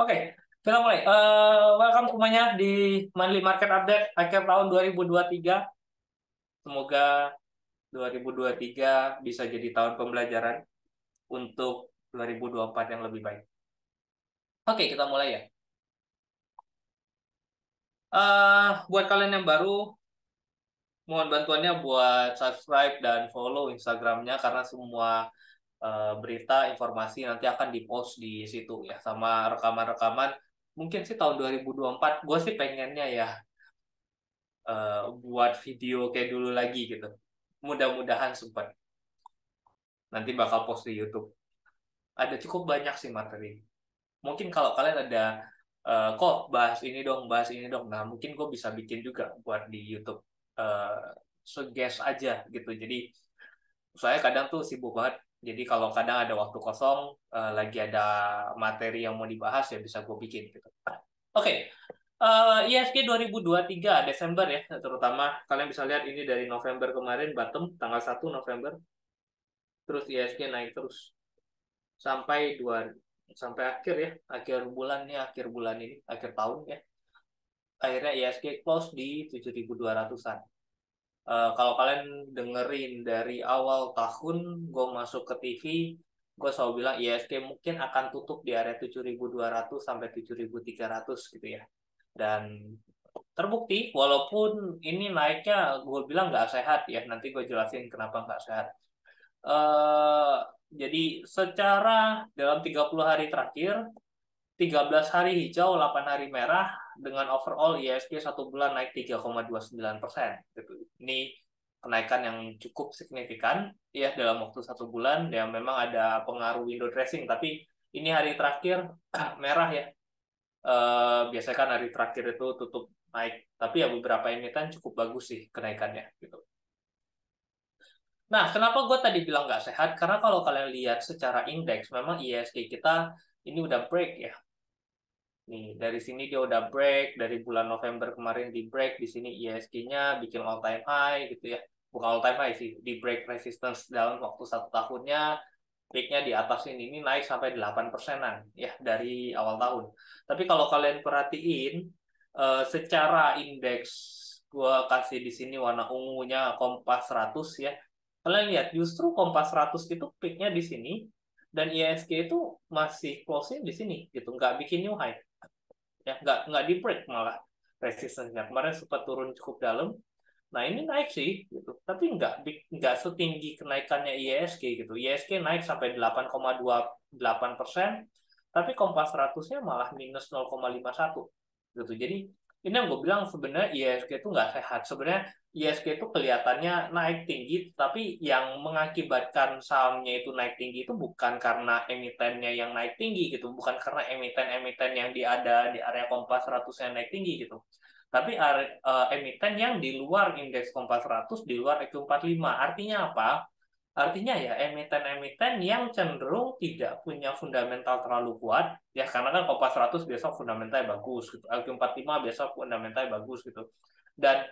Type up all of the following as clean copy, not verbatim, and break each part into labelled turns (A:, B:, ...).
A: Oke, kita mulai. Welcome semuanya di Monthly Market Update akhir tahun 2023. Semoga 2023 bisa jadi tahun pembelajaran untuk 2024 yang lebih baik. Oke, kita mulai ya. Buat kalian yang baru, mohon bantuannya buat subscribe dan follow Instagramnya karena semua berita, informasi nanti akan dipost di situ ya, sama rekaman-rekaman. Mungkin sih tahun 2024, gue sih pengennya ya buat video kayak dulu lagi gitu. Mudah-mudahan sempat. Nanti bakal post di YouTube. Ada cukup banyak sih materi. Mungkin kalau kalian ada kok bahas ini dong. Nah, mungkin gue bisa bikin juga buat di YouTube. Suggest aja gitu. Jadi saya kadang tuh sibuk banget. Jadi kalau kadang ada waktu kosong, lagi ada materi yang mau dibahas ya bisa gue bikin gitu. Oke, ISG 2023 Desember ya, terutama kalian bisa lihat ini dari November kemarin, bottom tanggal 1 November, terus ISG naik terus sampai sampai akhir ya, akhir bulan ini, akhir tahun ya. Akhirnya ISG close di 7.200-an. Kalau kalian dengerin dari awal tahun, gue masuk ke TV, gue selalu bilang ISG mungkin akan tutup di area 7.200 sampai 7.300 gitu ya. Dan terbukti, walaupun ini naiknya gue bilang nggak sehat ya, nanti gue jelasin kenapa nggak sehat. Eh, jadi secara dalam 30 hari terakhir, 13 hari hijau, 8 hari merah, dengan overall ISG 1 bulan naik 3,29%. Gitu. Ini kenaikan yang cukup signifikan ya dalam waktu 1 bulan. Ya memang ada pengaruh window dressing, tapi ini hari terakhir merah ya. Biasanya kan hari terakhir itu tutup naik, tapi ya beberapa emiten cukup bagus sih kenaikannya gitu. Nah, kenapa gue tadi bilang nggak sehat? Karena kalau kalian lihat secara indeks, memang ISG kita ini udah break ya. Nih, dari sini dia udah break, dari bulan November kemarin di break, di sini ISG-nya bikin all time high gitu ya. Bukan all time high sih, di break resistance dalam waktu 1 tahunnya, peak-nya di atas ini naik sampai 8%-an ya dari awal tahun. Tapi kalau kalian perhatiin, secara indeks, gua kasih di sini warna ungunya Kompas 100 ya. Kalian lihat, justru Kompas 100 itu peak-nya di sini, dan ISG itu masih close-nya di sini gitu, nggak bikin new high ya, nggak di break malah resistance-nya kemarin sempat turun cukup dalam. Nah ini naik sih gitu, tapi nggak setinggi kenaikannya ISG gitu. ISG naik sampai 8,28%, tapi Kompas 100-nya malah minus 0,51 gitu. Jadi ini yang gue bilang sebenarnya ISG itu nggak sehat. Sebenarnya ISG itu kelihatannya naik tinggi, tapi yang mengakibatkan sahamnya itu naik tinggi itu bukan karena emitennya yang naik tinggi gitu, bukan karena emiten-emiten yang ada di area Kompas 100 yang naik tinggi gitu. Tapi emiten yang di luar indeks Kompas 100, di luar EQ45. Artinya apa? Artinya ya emiten-emiten yang cenderung tidak punya fundamental terlalu kuat, ya karena kan Kompas 100 biasa fundamentalnya bagus gitu, LQ45 biasa fundamentalnya bagus gitu. Dan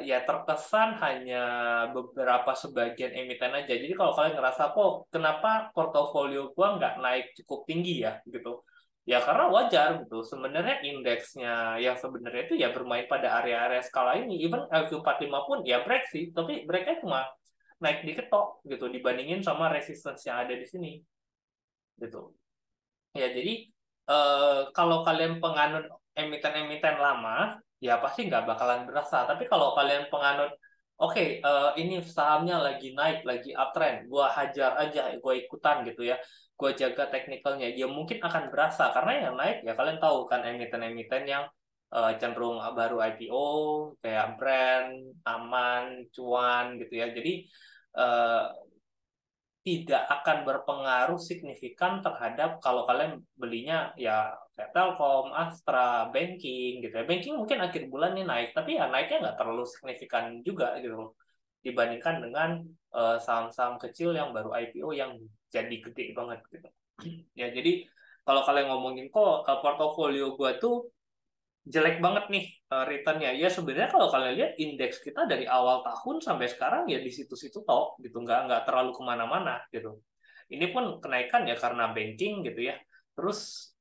A: ya terkesan hanya beberapa sebagian emiten aja. Jadi kalau kalian ngerasa kok kenapa portofolio gua nggak naik cukup tinggi ya gitu. Ya karena wajar gitu. Sebenarnya indeksnya yang sebenarnya itu ya bermain pada area-area skala ini. Even LQ45 pun ya break sih, tapi breaknya cuma naik dikit tok gitu dibandingin sama resistance yang ada di sini gitu. Ya jadi kalau kalian penganut emiten-emiten lama ya pasti nggak bakalan berasa. Tapi kalau kalian penganut oke, ini sahamnya lagi naik, lagi uptrend, gua hajar aja, gua ikutan gitu ya, gua jaga teknikalnya, ya mungkin akan berasa karena yang naik ya kalian tahu kan emiten-emiten yang cenderung baru IPO kayak brand, aman, cuan gitu ya. Jadi eh, tidak akan berpengaruh signifikan terhadap kalau kalian belinya ya kayak Telkom, Astra, Banking gitu ya. Banking mungkin akhir bulan ini naik, tapi ya naiknya nggak terlalu signifikan juga gitu loh. Dibandingkan dengan saham-saham kecil yang baru IPO yang jadi gede banget gitu. Ya jadi kalau kalian ngomongin kok portofolio gua tuh jelek banget nih returnnya. Ya sebenarnya kalau kalian lihat indeks kita dari awal tahun sampai sekarang ya di situ-situ tok gitu, nggak terlalu kemana-mana gitu. Ini pun kenaikan ya karena banking gitu ya. Terus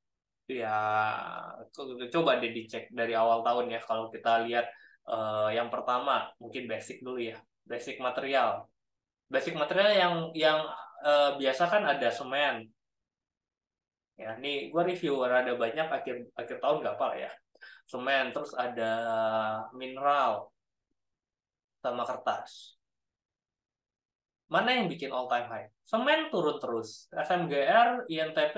A: Ya, coba deh dicek dari awal tahun ya. Kalau kita lihat yang pertama, mungkin basic dulu ya. Basic material. Basic material yang biasa kan ada semen. Ya, nih gua review ada banyak akhir akhir tahun nggak apa ya. Semen, terus ada mineral sama kertas. Mana yang bikin all time high? Semen turun terus. SMGR, INTP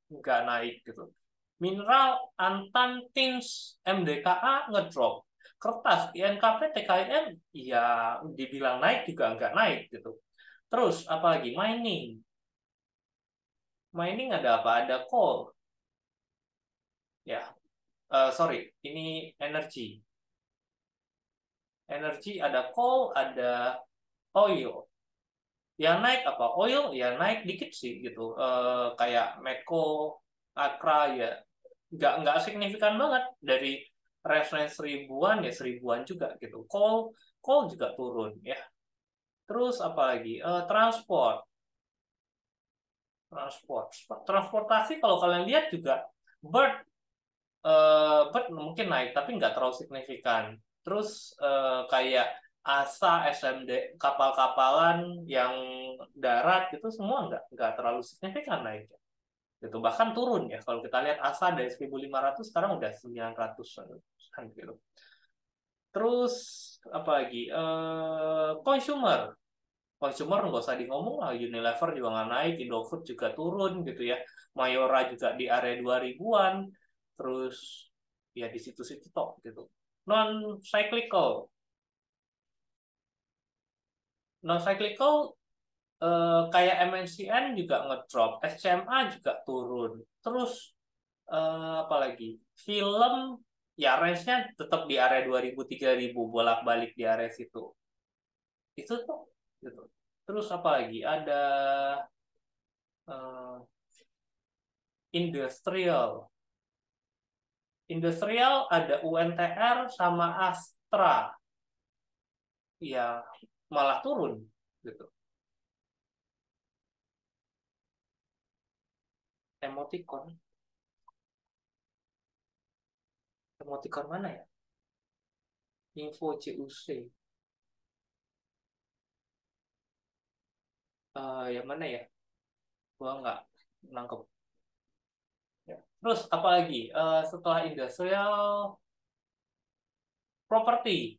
A: nggak naik gitu. Mineral, Antam, Tins, MDKA ngedrop. Kertas, INKP, TKIM, ya dibilang naik juga nggak naik gitu. Terus apalagi mining. Mining ada apa? Ada coal. Ya, sorry, ini energi. Energi ada coal, ada oil. Yang naik apa? Oil ya naik dikit sih gitu. Kayak Medco, Akra ya nggak signifikan banget dari reference seribuan ya seribuan juga gitu. Coal juga turun ya. Terus apa lagi? Transport. Transportasi kalau kalian lihat juga bird bird mungkin naik tapi nggak terlalu signifikan. Terus kayak ASA, SMD, kapal-kapalan yang darat itu semua nggak terlalu signifikan naik gitu, bahkan turun ya kalau kita lihat ASA dari 1.500 sekarang udah 900 kan gitu. Terus apa lagi, consumer consumer nggak usah di ngomong lah, Unilever juga nggak naik, Indofood juga turun gitu ya, Mayora juga di area 2000-an, terus ya di situ-situ tok gitu. non cyclical non cyclical kayak MNCN juga ngedrop, SCMA juga turun. Terus apalagi film ya range-nya tetap di area 2000 3000 bolak-balik di area situ itu tuh gitu. Terus apa lagi ada eh, industrial industrial ada UNTR sama Astra ya malah turun gitu. Emoticon emoticon mana ya, info CUC, yang mana ya, gua nggak nangkep ya. Terus apalagi setelah industrial, properti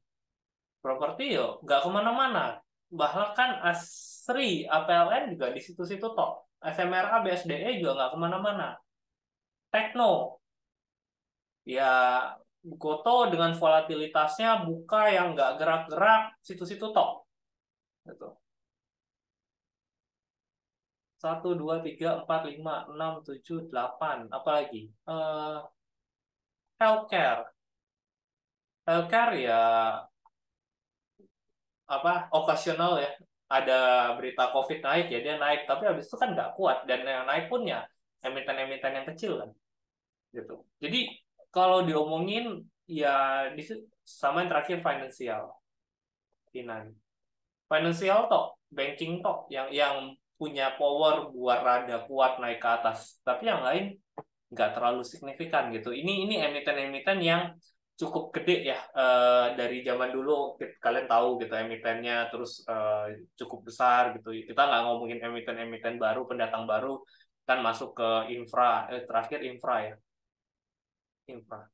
A: properti yo nggak kemana-mana, bahkan ASRI APLN juga di situ-situ toh, SMRA BSDE juga nggak kemana-mana. Tekno ya Goto dengan volatilitasnya buka yang nggak gerak-gerak situ-situ toh gitu. 1 2 3 4 5 6 7 8 apalagi healthcare healthcare ya apa okasional ya, ada berita COVID naik ya dia naik tapi habis itu kan nggak kuat dan yang naik pun ya emiten-emiten yang kecil kan gitu. Jadi kalau diomongin ya di sama yang terakhir finansial, finance financial tok, banking tok yang punya power buat rada kuat naik ke atas, tapi yang lain nggak terlalu signifikan gitu. Ini emiten-emiten yang cukup gede ya, dari zaman dulu kalian tahu gitu emitennya, terus cukup besar gitu. Kita nggak ngomongin emiten-emiten baru, pendatang baru kan masuk ke infra, terakhir infra ya, infra.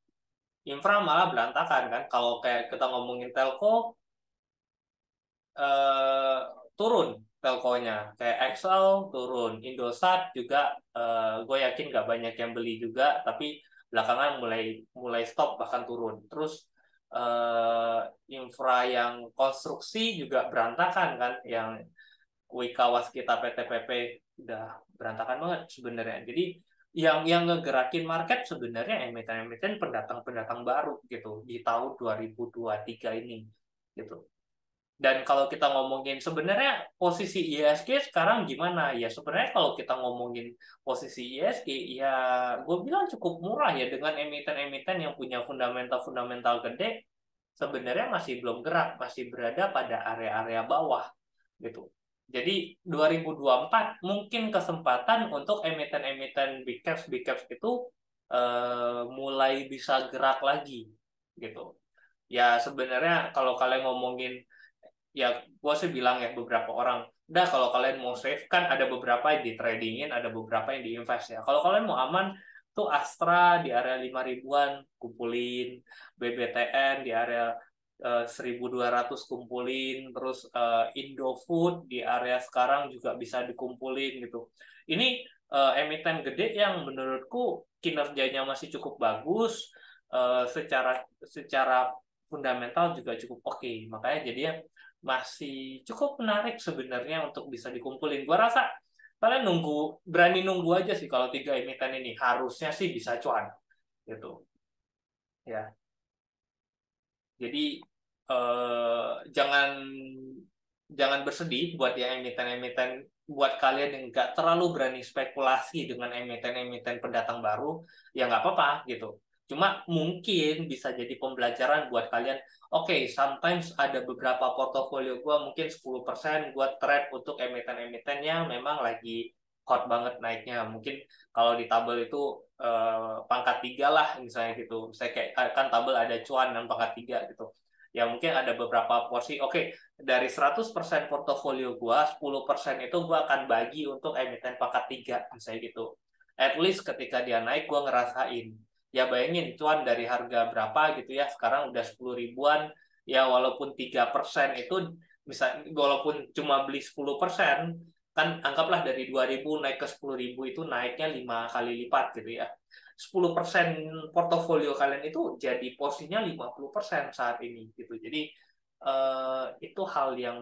A: Infra malah berantakan kan. Kalau kayak kita ngomongin telco, eh, turun telkonya, kayak Excel turun, Indosat juga gue yakin nggak banyak yang beli juga, tapi belakangan mulai mulai stop bahkan turun. Terus eh, infra yang konstruksi juga berantakan kan, yang Wika Waskita PT PP udah berantakan banget sebenarnya. Jadi yang ngegerakin market sebenarnya emiten-emiten pendatang-pendatang baru gitu di tahun 2023 ini gitu. Dan kalau kita ngomongin sebenarnya posisi ISG sekarang gimana? Ya sebenarnya kalau kita ngomongin posisi ISG, ya gue bilang cukup murah ya dengan emiten-emiten yang punya fundamental-fundamental gede, sebenarnya masih belum gerak, masih berada pada area-area bawah gitu. Jadi 2024 mungkin kesempatan untuk emiten-emiten big caps itu mulai bisa gerak lagi gitu. Ya sebenarnya kalau kalian ngomongin, ya gue sih bilang ya beberapa orang, udah kalau kalian mau save kan ada beberapa yang di tradingin, ada beberapa yang diinvest ya. Kalau kalian mau aman tuh Astra di area 5 ribuan kumpulin, BBTN di area 1.200 kumpulin, terus Indofood di area sekarang juga bisa dikumpulin gitu. Ini emiten gede yang menurutku kinerjanya masih cukup bagus, secara secara fundamental juga cukup oke. Makanya jadinya masih cukup menarik sebenarnya untuk bisa dikumpulin. Gua rasa kalian berani nunggu aja sih kalau 3 emiten ini harusnya sih bisa cuan gitu. Ya, jadi jangan jangan bersedih buat yang emiten-emiten, buat kalian yang nggak terlalu berani spekulasi dengan emiten-emiten pendatang baru, ya nggak apa-apa gitu. Cuma mungkin bisa jadi pembelajaran buat kalian. Oke, sometimes ada beberapa portofolio gue mungkin 10% gue trade untuk emiten-emiten yang memang lagi hot banget naiknya. Mungkin kalau di tabel itu pangkat 3 lah misalnya gitu. Misalnya kayak kan tabel ada cuan dan pangkat 3 gitu. Ya mungkin ada beberapa porsi. Oke, dari 100% portofolio gua, 10% itu gua akan bagi untuk emiten pangkat 3 misalnya gitu. At least ketika dia naik gua ngerasain. Ya bayangin cuan dari harga berapa gitu ya, sekarang udah 10 ribuan, ya walaupun 3% itu bisa, walaupun cuma beli 10%, kan anggaplah dari 2.000 naik ke 10.000 itu naiknya 5 kali lipat gitu ya. 10% portofolio kalian itu jadi porsinya 50% saat ini gitu. Jadi itu hal yang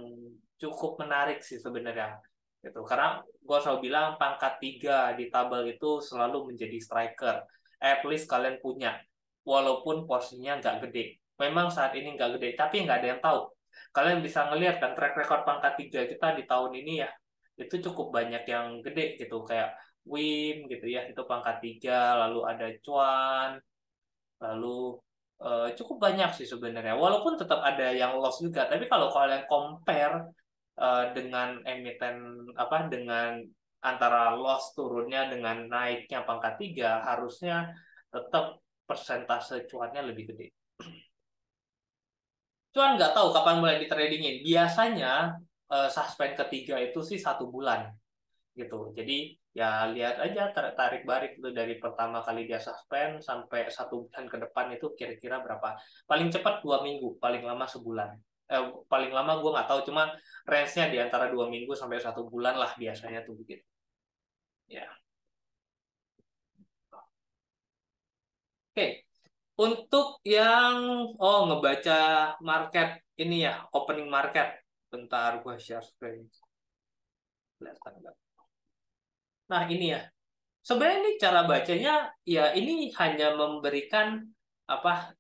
A: cukup menarik sih sebenarnya gitu. Karena gue selalu bilang pangkat 3 di tabel itu selalu menjadi striker. At least kalian punya, walaupun porsinya nggak gede. Memang saat ini nggak gede, tapi nggak ada yang tahu. Kalian bisa ngelihat kan track record pangkat 3 kita di tahun ini ya, itu cukup banyak yang gede gitu, kayak Wim gitu ya, itu pangkat 3, lalu ada Cuan, lalu cukup banyak sih sebenarnya. Walaupun tetap ada yang loss juga, tapi kalau kalian compare dengan emiten apa, dengan antara loss turunnya dengan naiknya pangkat 3, harusnya tetap persentase cuannya lebih gede. Cuan nggak tahu kapan mulai di tradingin. Biasanya suspend ketiga itu sih 1 bulan gitu. Jadi ya lihat aja tarik barik itu dari pertama kali dia suspend sampai 1 bulan ke depan itu kira-kira berapa. Paling cepat 2 minggu, paling lama sebulan. Paling lama gue nggak tahu, cuma range-nya di antara 2 minggu sampai 1 bulan lah biasanya tuh begitu. Ya, oke. Untuk yang ngebaca market ini ya, opening market. Bentar gue share screen. Kelihatan nggak? Nah ini ya. Sebenarnya ini cara bacanya ya ini hanya memberikan apa,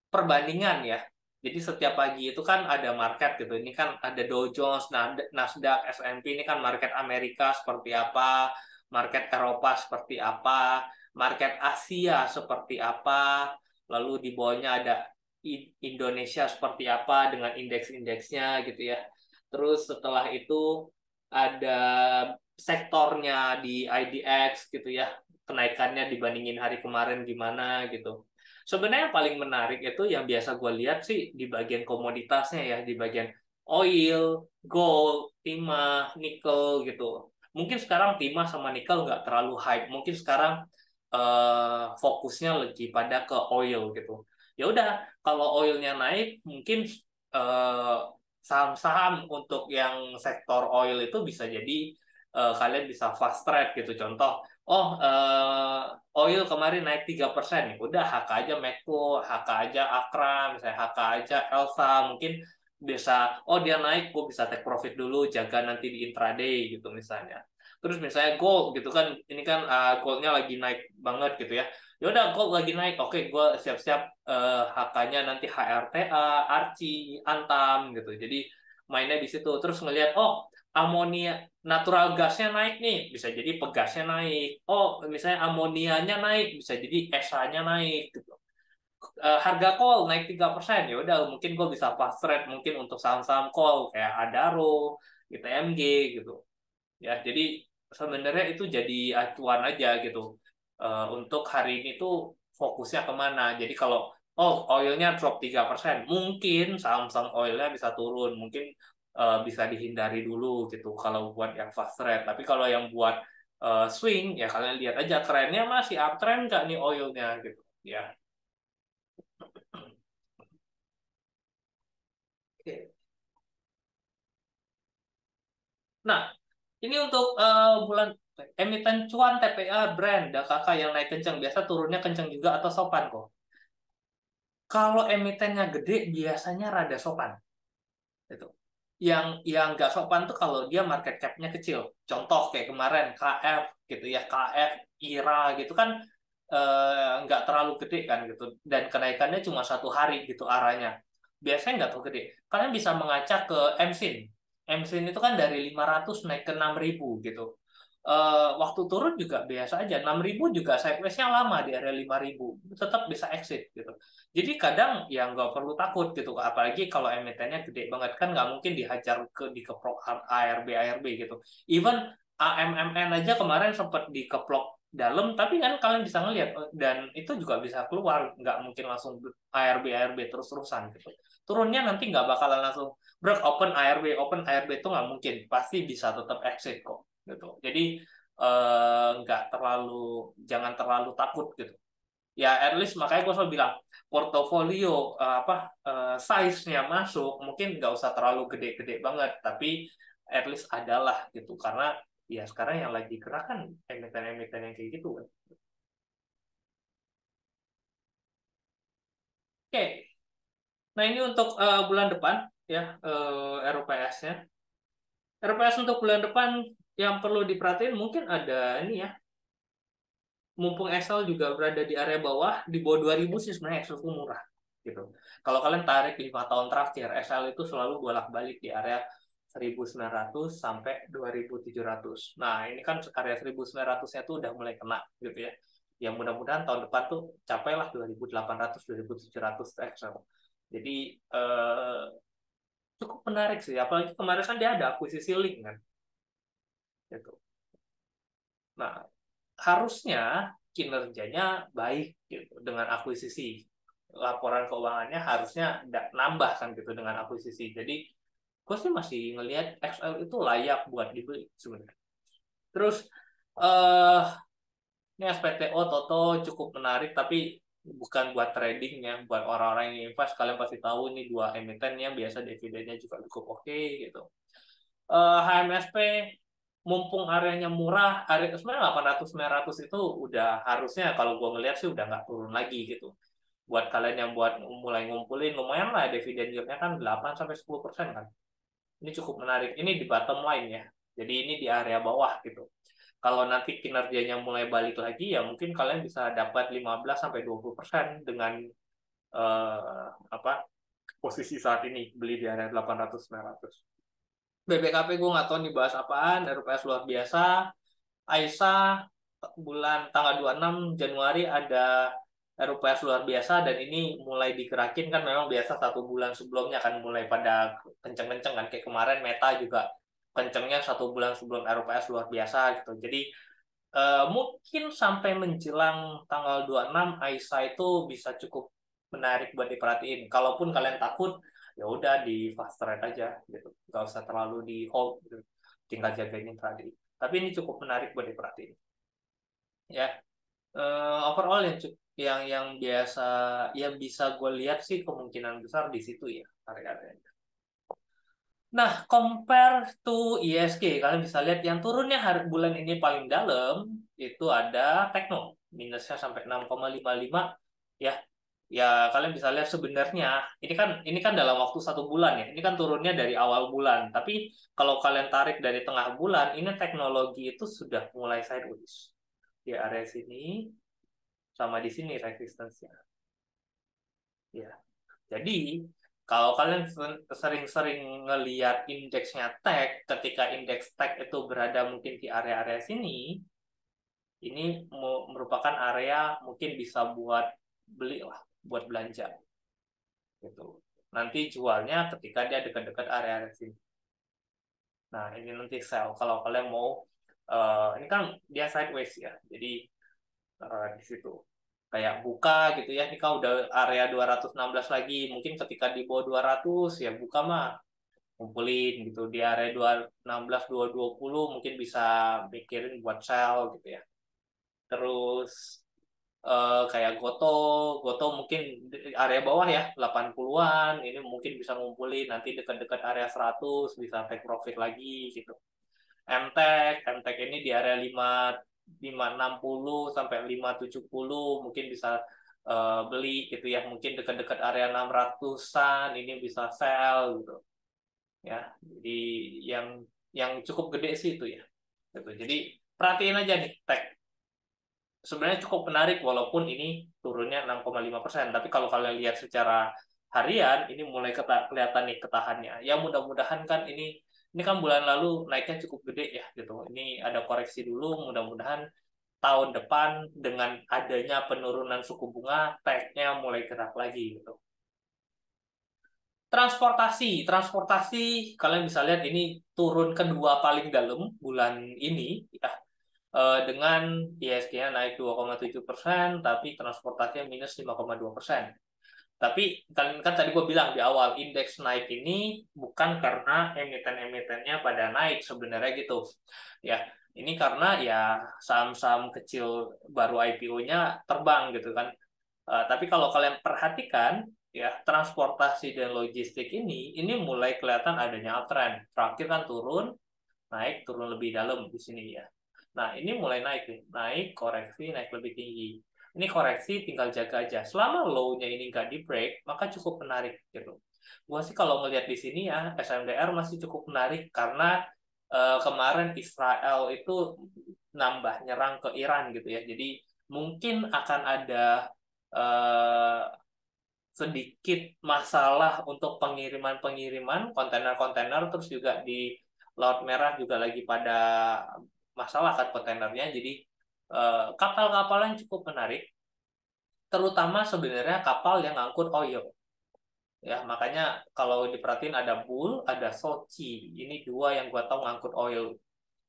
A: perbandingan ya. Jadi setiap pagi itu kan ada market gitu. Ini kan ada Dow Jones, Nasdaq, S&P, ini kan market Amerika seperti apa, market Eropa seperti apa, market Asia seperti apa, lalu di bawahnya ada Indonesia seperti apa dengan indeks-indeksnya gitu ya. Terus setelah itu ada sektornya di IDX gitu ya, kenaikannya dibandingin hari kemarin gimana gitu. Sebenarnya yang paling menarik itu yang biasa gue lihat sih di bagian komoditasnya ya, di bagian oil, gold, timah, nikel gitu. Mungkin sekarang timah sama nikel nggak terlalu hype. Mungkin sekarang fokusnya lebih pada ke oil gitu. Ya udah, kalau oilnya naik, mungkin eh, saham-saham untuk yang sektor oil itu bisa jadi kalian bisa fast trade gitu. Contoh, oil kemarin naik 3%, udah HK aja Medco, HK aja Akra, misalnya HK aja Elsa, mungkin bisa, dia naik, gue bisa take profit dulu, jaga nanti di intraday gitu misalnya. Terus misalnya gold gitu kan, ini kan goldnya lagi naik banget gitu ya. Ya udah gold lagi naik, oke gue siap-siap HK-nya nanti HRTA, Arci, Antam gitu. Jadi mainnya di situ. Terus ngelihat, amonia natural gasnya naik nih, bisa jadi pegasnya naik. Misalnya amonianya naik, bisa jadi SA-nya naik gitu. Harga call naik 3%, ya udah mungkin gue bisa fast trade mungkin untuk saham-saham call kayak Adaro, ITMG gitu. Ya, jadi sebenarnya itu jadi acuan aja gitu. untuk hari ini tuh fokusnya kemana. Jadi kalau oilnya drop 3%, mungkin saham-saham oilnya bisa turun, mungkin bisa dihindari dulu gitu kalau buat yang fast trade. Tapi kalau yang buat swing, ya kalian lihat aja trennya masih uptrend nggak nih oilnya gitu. Ya. Oke. Nah, ini untuk bulan emiten cuan TPA brand dan kakak yang naik kencang biasa turunnya kencang juga atau sopan kok. Kalau emitennya gede biasanya rada sopan. Itu. Yang nggak sopan tuh kalau dia market cap-nya kecil. Contoh kayak kemarin KF gitu ya, KF, IRA gitu kan nggak terlalu gede kan gitu. Dan kenaikannya cuma 1 hari gitu arahnya. Biasanya nggak terlalu gede. Kalian bisa mengacak ke MSIN. MSIN itu kan dari 500 naik ke 6.000 gitu. Waktu turun juga biasa aja. 6.000 juga sideways-nya lama di area 5.000. Tetap bisa exit gitu. Jadi kadang ya nggak perlu takut gitu, apalagi kalau emitennya gede banget kan nggak mungkin dihajar ke dikeprok ARB gitu. Even AMMN aja kemarin sempat dikeplok dalam, tapi kan kalian bisa ngelihat dan itu juga bisa keluar, nggak mungkin langsung ARB terus-terusan gitu. Turunnya nanti nggak bakalan langsung break open ARB itu nggak mungkin, pasti bisa tetap exit kok gitu. Jadi nggak terlalu jangan terlalu takut gitu ya, at least makanya gue selalu bilang portofolio size-nya masuk mungkin nggak usah terlalu gede-gede banget, tapi at least adalah gitu karena ya sekarang yang lagi gerak kan emiten-emiten yang kayak gitu kan. Oke, nah ini untuk bulan depan ya, RUPS-nya. RUPS untuk bulan depan yang perlu diperhatiin mungkin ada ini ya, mumpung Excel juga berada di area bawah, di bawah 2000 sih sebenarnya Excel itu murah gitu. Kalau kalian tarik 5 tahun terakhir, Excel itu selalu bolak-balik di area 1900 sampai 2700. Nah, ini kan area 1900-nya tuh udah mulai kena gitu ya. Yang mudah-mudahan tahun depan tuh capailah 2800 2700 Excel. Jadi cukup menarik sih, apalagi kemarin kan dia ada akuisisi link kan gitu. Nah, harusnya kinerjanya baik gitu dengan akuisisi. Laporan keuangannya harusnya nambah kan gitu dengan akuisisi. Jadi gue sih masih ngelihat XL itu layak buat dibeli sebenarnya. Terus eh ini SPTO Toto cukup menarik tapi bukan buat trading ya, buat orang-orang yang invest kalian pasti tahu ini dua emiten yang biasa dividennya juga cukup oke gitu. HMSP mumpung areanya murah, area sebenarnya 800 900 itu udah harusnya kalau gue ngeliat sih udah nggak turun lagi gitu. Buat kalian yang buat mulai ngumpulin lumayan lah dividen yieldnya kan 8 sampai 10% kan. Ini cukup menarik. Ini di bottom line ya. Jadi ini di area bawah gitu. Kalau nanti kinerjanya mulai balik lagi ya mungkin kalian bisa dapat 15 sampai 20% dengan apa posisi saat ini beli di area 800 900. BBKP gue nggak tahu nih bahas apaan, RUPS luar biasa. Aisyah bulan tanggal 26 Januari ada RUPS luar biasa dan ini mulai digerakin kan memang biasa 1 bulan sebelumnya kan mulai pada kenceng-kenceng kan kayak kemarin Meta juga kencengnya 1 bulan sebelum RUPS luar biasa gitu. Jadi mungkin sampai menjelang tanggal 26 Aisyah itu bisa cukup menarik buat diperhatiin. Kalaupun kalian takut, ya udah di fast trade aja gitu. Nggak usah terlalu di hold gitu. Tinggal jagain tadi. Tapi ini cukup menarik buat diperhatiin. Ya, overall yang biasa yang bisa gue lihat sih kemungkinan besar di situ ya area-area. Nah, compare to ISG, kalian bisa lihat yang turunnya hari bulan ini paling dalam itu ada Tekno, minusnya sampai 6,55 ya. Ya, kalian bisa lihat sebenarnya ini kan dalam waktu 1 bulan ya. Ini kan turunnya dari awal bulan. Tapi kalau kalian tarik dari tengah bulan, ini teknologi itu sudah mulai sideways di area sini sama di sini resistance-nya. Ya. Jadi, kalau kalian sering-sering ngelihat indeksnya tag, ketika indeks tag itu berada mungkin di area-area sini, ini merupakan area mungkin bisa buat beli lah, buat belanja. Gitu. Nanti jualnya ketika dia dekat-dekat area-area sini. Nah, ini nanti sell. Kalau kalian mau, ini kan dia sideways ya, jadi di situ. Kayak buka gitu ya, ini kan udah area 216 lagi, mungkin ketika di bawah 200 ya buka mah kumpulin gitu di area 216 220 mungkin bisa mikirin buat sell gitu ya. Terus kayak Goto, Goto mungkin di area bawah ya 80-an, ini mungkin bisa ngumpulin nanti dekat-dekat area 100 bisa take profit lagi gitu. MTEK ini di area 560 sampai 570 mungkin bisa beli gitu ya, mungkin dekat-dekat area 600-an ini bisa sell gitu ya. Jadi yang cukup gede sih itu ya. Gitu. Jadi perhatiin aja nih tech sebenarnya cukup menarik walaupun ini turunnya 6,5%. Tapi kalau kalian lihat secara harian ini mulai kelihatan nih ketahannya. Ya mudah-mudahan kan ini kan bulan lalu naiknya cukup gede ya gitu. Ini ada koreksi dulu, mudah-mudahan tahun depan dengan adanya penurunan suku bunga, tech-nya mulai gerak lagi gitu. Transportasi kalian bisa lihat ini turun kedua paling dalam bulan ini ya. Dengan ISG-nya naik 2,7%, tapi transportasinya minus 5,2%. Tapi kan tadi gue bilang di awal, indeks naik ini bukan karena emiten-emitennya pada naik sebenarnya gitu. Ya, ini karena ya saham-saham kecil baru IPO-nya terbang gitu kan. Tapi kalau kalian perhatikan, ya transportasi dan logistik ini mulai kelihatan adanya uptrend. Terakhir kan naik turun lebih dalam di sini ya. Nah, ini mulai naik nih. Naik, koreksi, naik lebih tinggi. Ini koreksi tinggal jaga aja. Selama low-nya ini nggak di break, maka cukup menarik gitu. Gua sih kalau ngelihat di sini ya, SMDR masih cukup menarik karena kemarin Israel itu nambah nyerang ke Iran gitu ya. Jadi mungkin akan ada eh, sedikit masalah untuk pengiriman-pengiriman kontainer-kontainer, terus juga di Laut Merah juga lagi pada masalah kan kontainernya. Jadi kapal-kapal yang cukup menarik, terutama sebenarnya kapal yang ngangkut oil. Ya, makanya kalau diperhatiin ada Bull, ada Sochi. Ini dua yang gua tahu ngangkut oil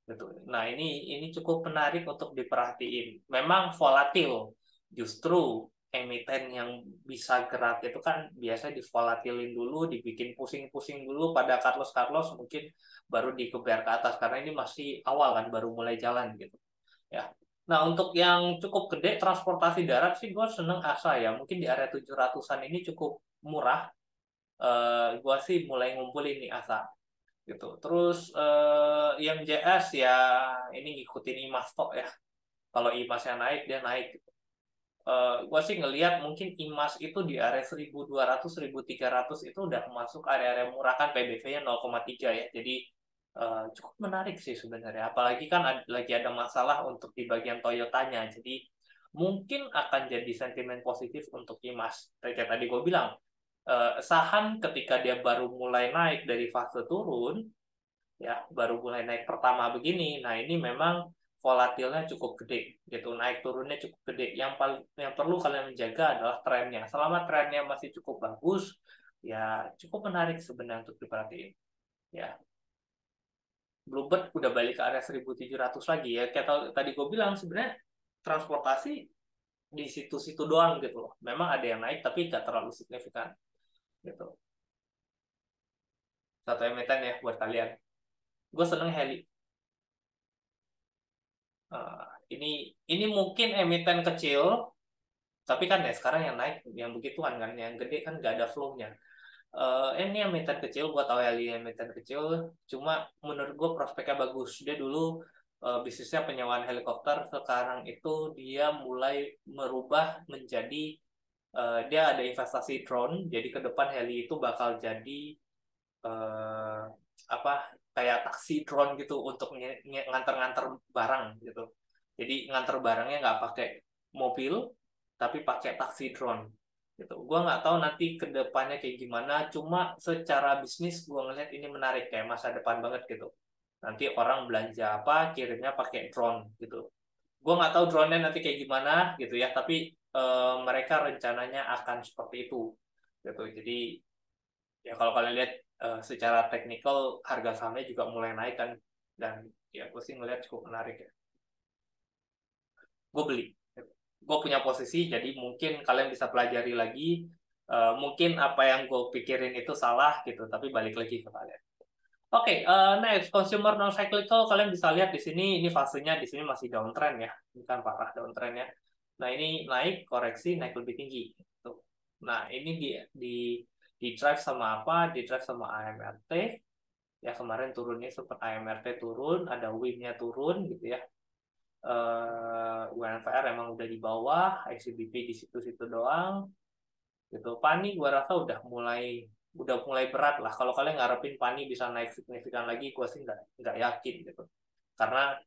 A: gitu. Nah, ini cukup menarik untuk diperhatiin. Memang volatil. Justru emiten yang bisa gerak itu kan biasa divolatilin dulu, dibikin pusing-pusing dulu pada Carlos mungkin baru dikeber ke atas karena ini masih awal kan baru mulai jalan gitu. Ya. Nah, untuk yang cukup gede transportasi darat sih gue seneng asa ya. Mungkin di area 700-an ini cukup murah. Gue sih mulai ngumpulin nih asa gitu. Terus IMJS ya ini ngikutin IMAS tok ya. Kalau IMAS-nya naik dia naik. Gue sih ngelihat mungkin IMAS itu di area 1200 1300 itu udah masuk area-area murah kan PBV-nya 0,3 ya. Jadi cukup menarik sih sebenarnya. Apalagi kan lagi ada masalah untuk di bagian Toyotanya. Jadi mungkin akan jadi sentimen positif untuk IMAS. Kayak tadi gue bilang, saham ketika dia baru mulai naik dari fase turun, ya baru mulai naik pertama begini. Nah ini memang volatilnya cukup gede gitu, naik turunnya cukup gede. Yang perlu kalian menjaga adalah trennya. Selama trennya masih cukup bagus, ya cukup menarik sebenarnya untuk diperhatiin. Ya, Bluebird udah balik ke area 1700 lagi ya. Kayak tadi gue bilang sebenarnya transportasi di situ-situ doang gitu loh. Memang ada yang naik tapi nggak terlalu signifikan gitu. Satu emiten ya buat kalian. Gue seneng heli. Uh, ini mungkin emiten kecil, tapi kan ya sekarang yang naik yang begituan kan, yang gede kan nggak ada flow-nya. Ini emiten kecil, gue tahu heli emiten kecil, cuma menurut gue prospeknya bagus. Dia dulu bisnisnya penyewaan helikopter, sekarang itu dia mulai merubah menjadi dia ada investasi drone, jadi ke depan heli itu bakal jadi eh, apa kayak taksi drone gitu untuk nganter-nganter barang gitu. Jadi nganter barangnya nggak pakai mobil, tapi pakai taksi drone gitu. Gua nggak tahu nanti ke depannya kayak gimana, cuma secara bisnis gua ngeliat ini menarik kayak masa depan banget gitu. Nanti orang belanja apa kirimnya pakai drone gitu. Gua nggak tahu drone-nya nanti kayak gimana gitu ya, tapi mereka rencananya akan seperti itu gitu. Jadi ya kalau kalian lihat secara teknikal harga sahamnya juga mulai naik kan, dan ya gue sih ngeliat cukup menarik ya, gue beli. gue punya posisi, jadi mungkin kalian bisa pelajari lagi. Mungkin apa yang gue pikirin itu salah gitu, tapi balik lagi ke kalian. Oke, next consumer non cyclical, kalian bisa lihat di sini, ini fasenya di sini masih downtrend ya, bukan parah downtrendnya. Nah ini naik koreksi naik lebih tinggi. Tuh. Nah ini di drive sama apa? Di drive sama AMRT. Ya kemarin turunnya sempat AMRT turun, ada WIM-nya turun gitu ya. UNVR emang udah di bawah, ICBP di situ-situ doang. Gitu. Pani gua rasa udah mulai berat lah. Kalau kalian ngarepin Pani bisa naik signifikan lagi, gua sih nggak yakin gitu. Karena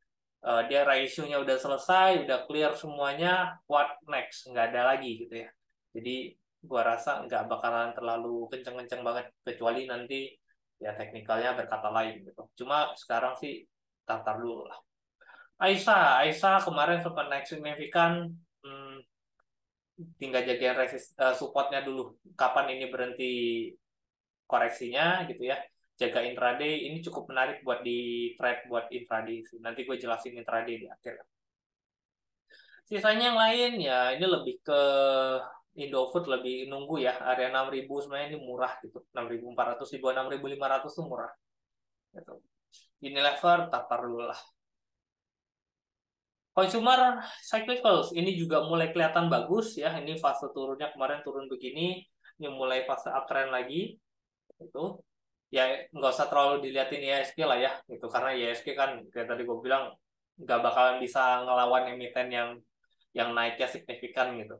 A: dia ratio-nya udah selesai, udah clear semuanya, what next? Nggak ada lagi gitu ya. Jadi gua rasa nggak bakalan terlalu kenceng-kenceng banget, kecuali nanti ya teknikalnya berkata lain gitu. Cuma sekarang sih tartar dulu lah. Aisyah kemarin sempat naik signifikan, hmm, tinggal jagain supportnya dulu. Kapan ini berhenti koreksinya gitu ya. Jaga intraday, ini cukup menarik buat di trade buat intraday. Nanti gue jelasin intraday di akhir. Sisanya yang lain ya ini lebih ke Indofood lebih nunggu ya. Area 6.000 sebenarnya ini murah gitu. 6.400 di bawah 6.500 tuh murah. Gitu. Unilever tatar dulu lah. Consumer cyclicals ini juga mulai kelihatan bagus ya. Ini fase turunnya kemarin turun begini, ini mulai fase uptrend lagi. Itu ya nggak usah terlalu diliatin ISG lah ya, gitu karena ISG kan kayak tadi gue bilang nggak bakalan bisa ngelawan emiten yang naiknya signifikan gitu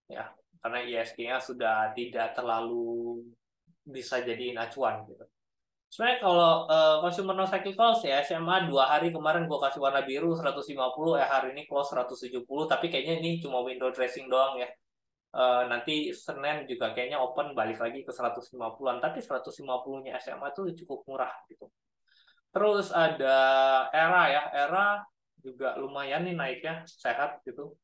A: ya, karena ISG-nya sudah tidak terlalu bisa jadiin acuan gitu. Sebenarnya kalau consumer non cyclicals ya SMA 2 hari kemarin gue kasih warna biru 150, hari ini close 170, tapi kayaknya ini cuma window dressing doang ya. Nanti Senin juga kayaknya open balik lagi ke 150-an, tapi 150-nya SMA tuh cukup murah gitu. Terus ada Era ya, Era juga lumayan nih naiknya, sehat gitu.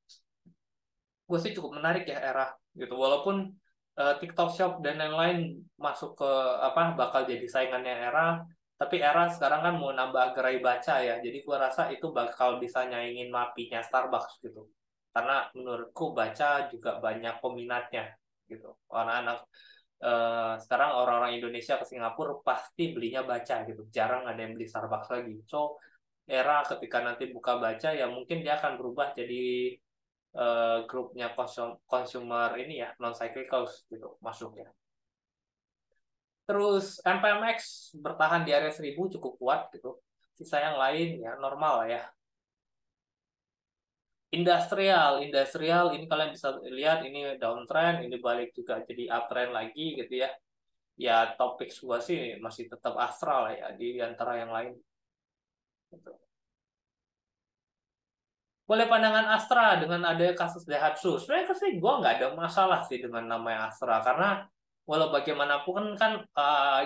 A: Gue sih cukup menarik ya Era gitu, walaupun TikTok Shop dan lain-lain masuk ke apa bakal jadi saingannya Era, tapi Era sekarang kan mau nambah gerai baca ya, jadi gue rasa itu bakal bisa nyaingin Mapinya Starbucks gitu, karena menurutku baca juga banyak peminatnya gitu. Anak-anak sekarang orang-orang Indonesia ke Singapura pasti belinya baca gitu, jarang ada yang beli Starbucks lagi. So Era ketika nanti buka baca ya mungkin dia akan berubah jadi grupnya consumer ini ya non cyclical gitu masuknya. Terus MPMX bertahan di area 1000 cukup kuat gitu. Sisa yang lain ya normal lah ya. Industrial ini kalian bisa lihat ini downtrend, ini balik juga jadi uptrend lagi gitu ya. Ya topik gua sih masih tetap Astra lah ya di antara yang lain. Gitu. Boleh pandangan Astra dengan ada kasus Daihatsu. Sebenarnya sih gue nggak ada masalah sih dengan namanya Astra karena walau bagaimanapun kan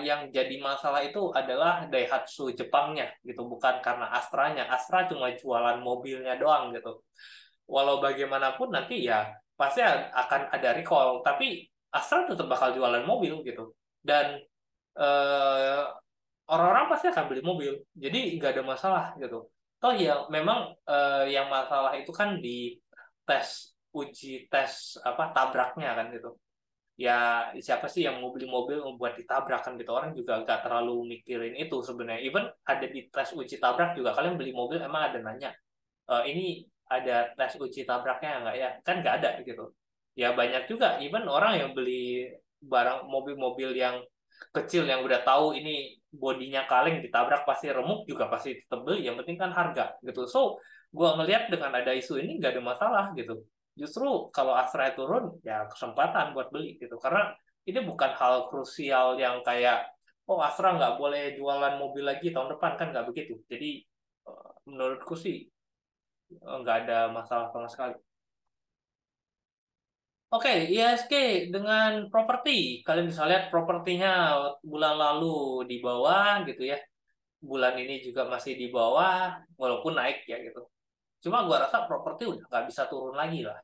A: yang jadi masalah itu adalah Daihatsu Jepangnya gitu, bukan karena Astranya. Astra cuma jualan mobilnya doang gitu. Walau bagaimanapun nanti ya pasti akan ada recall, tapi Astra tetap bakal jualan mobil gitu. Dan eh, orang-orang pasti akan beli mobil, jadi nggak ada masalah gitu. Toh ya memang yang masalah itu kan di tes uji tes apa tabraknya kan gitu. Ya siapa sih yang mau beli mobil membuat ditabrak kan gitu, orang juga nggak terlalu mikirin itu sebenarnya. Even ada di tes uji tabrak juga kalian beli mobil emang ada nanya, ini ada tes uji tabraknya nggak ya, kan nggak ada gitu. Ya banyak juga even orang yang beli barang mobil-mobil yang kecil yang udah tahu ini bodinya kaleng ditabrak pasti remuk juga pasti tetap beli, yang penting kan harga gitu. So gua ngelihat dengan ada isu ini nggak ada masalah gitu, justru kalau Astra turun ya kesempatan buat beli gitu, karena ini bukan hal krusial yang kayak oh Astra nggak boleh jualan mobil lagi tahun depan, kan nggak begitu. Jadi menurutku sih nggak ada masalah sama sekali. Oke, ISG dengan properti. Kalian bisa lihat propertinya bulan lalu di bawah gitu ya. Bulan ini juga masih di bawah, walaupun naik ya gitu. Cuma gua rasa properti udah nggak bisa turun lagi lah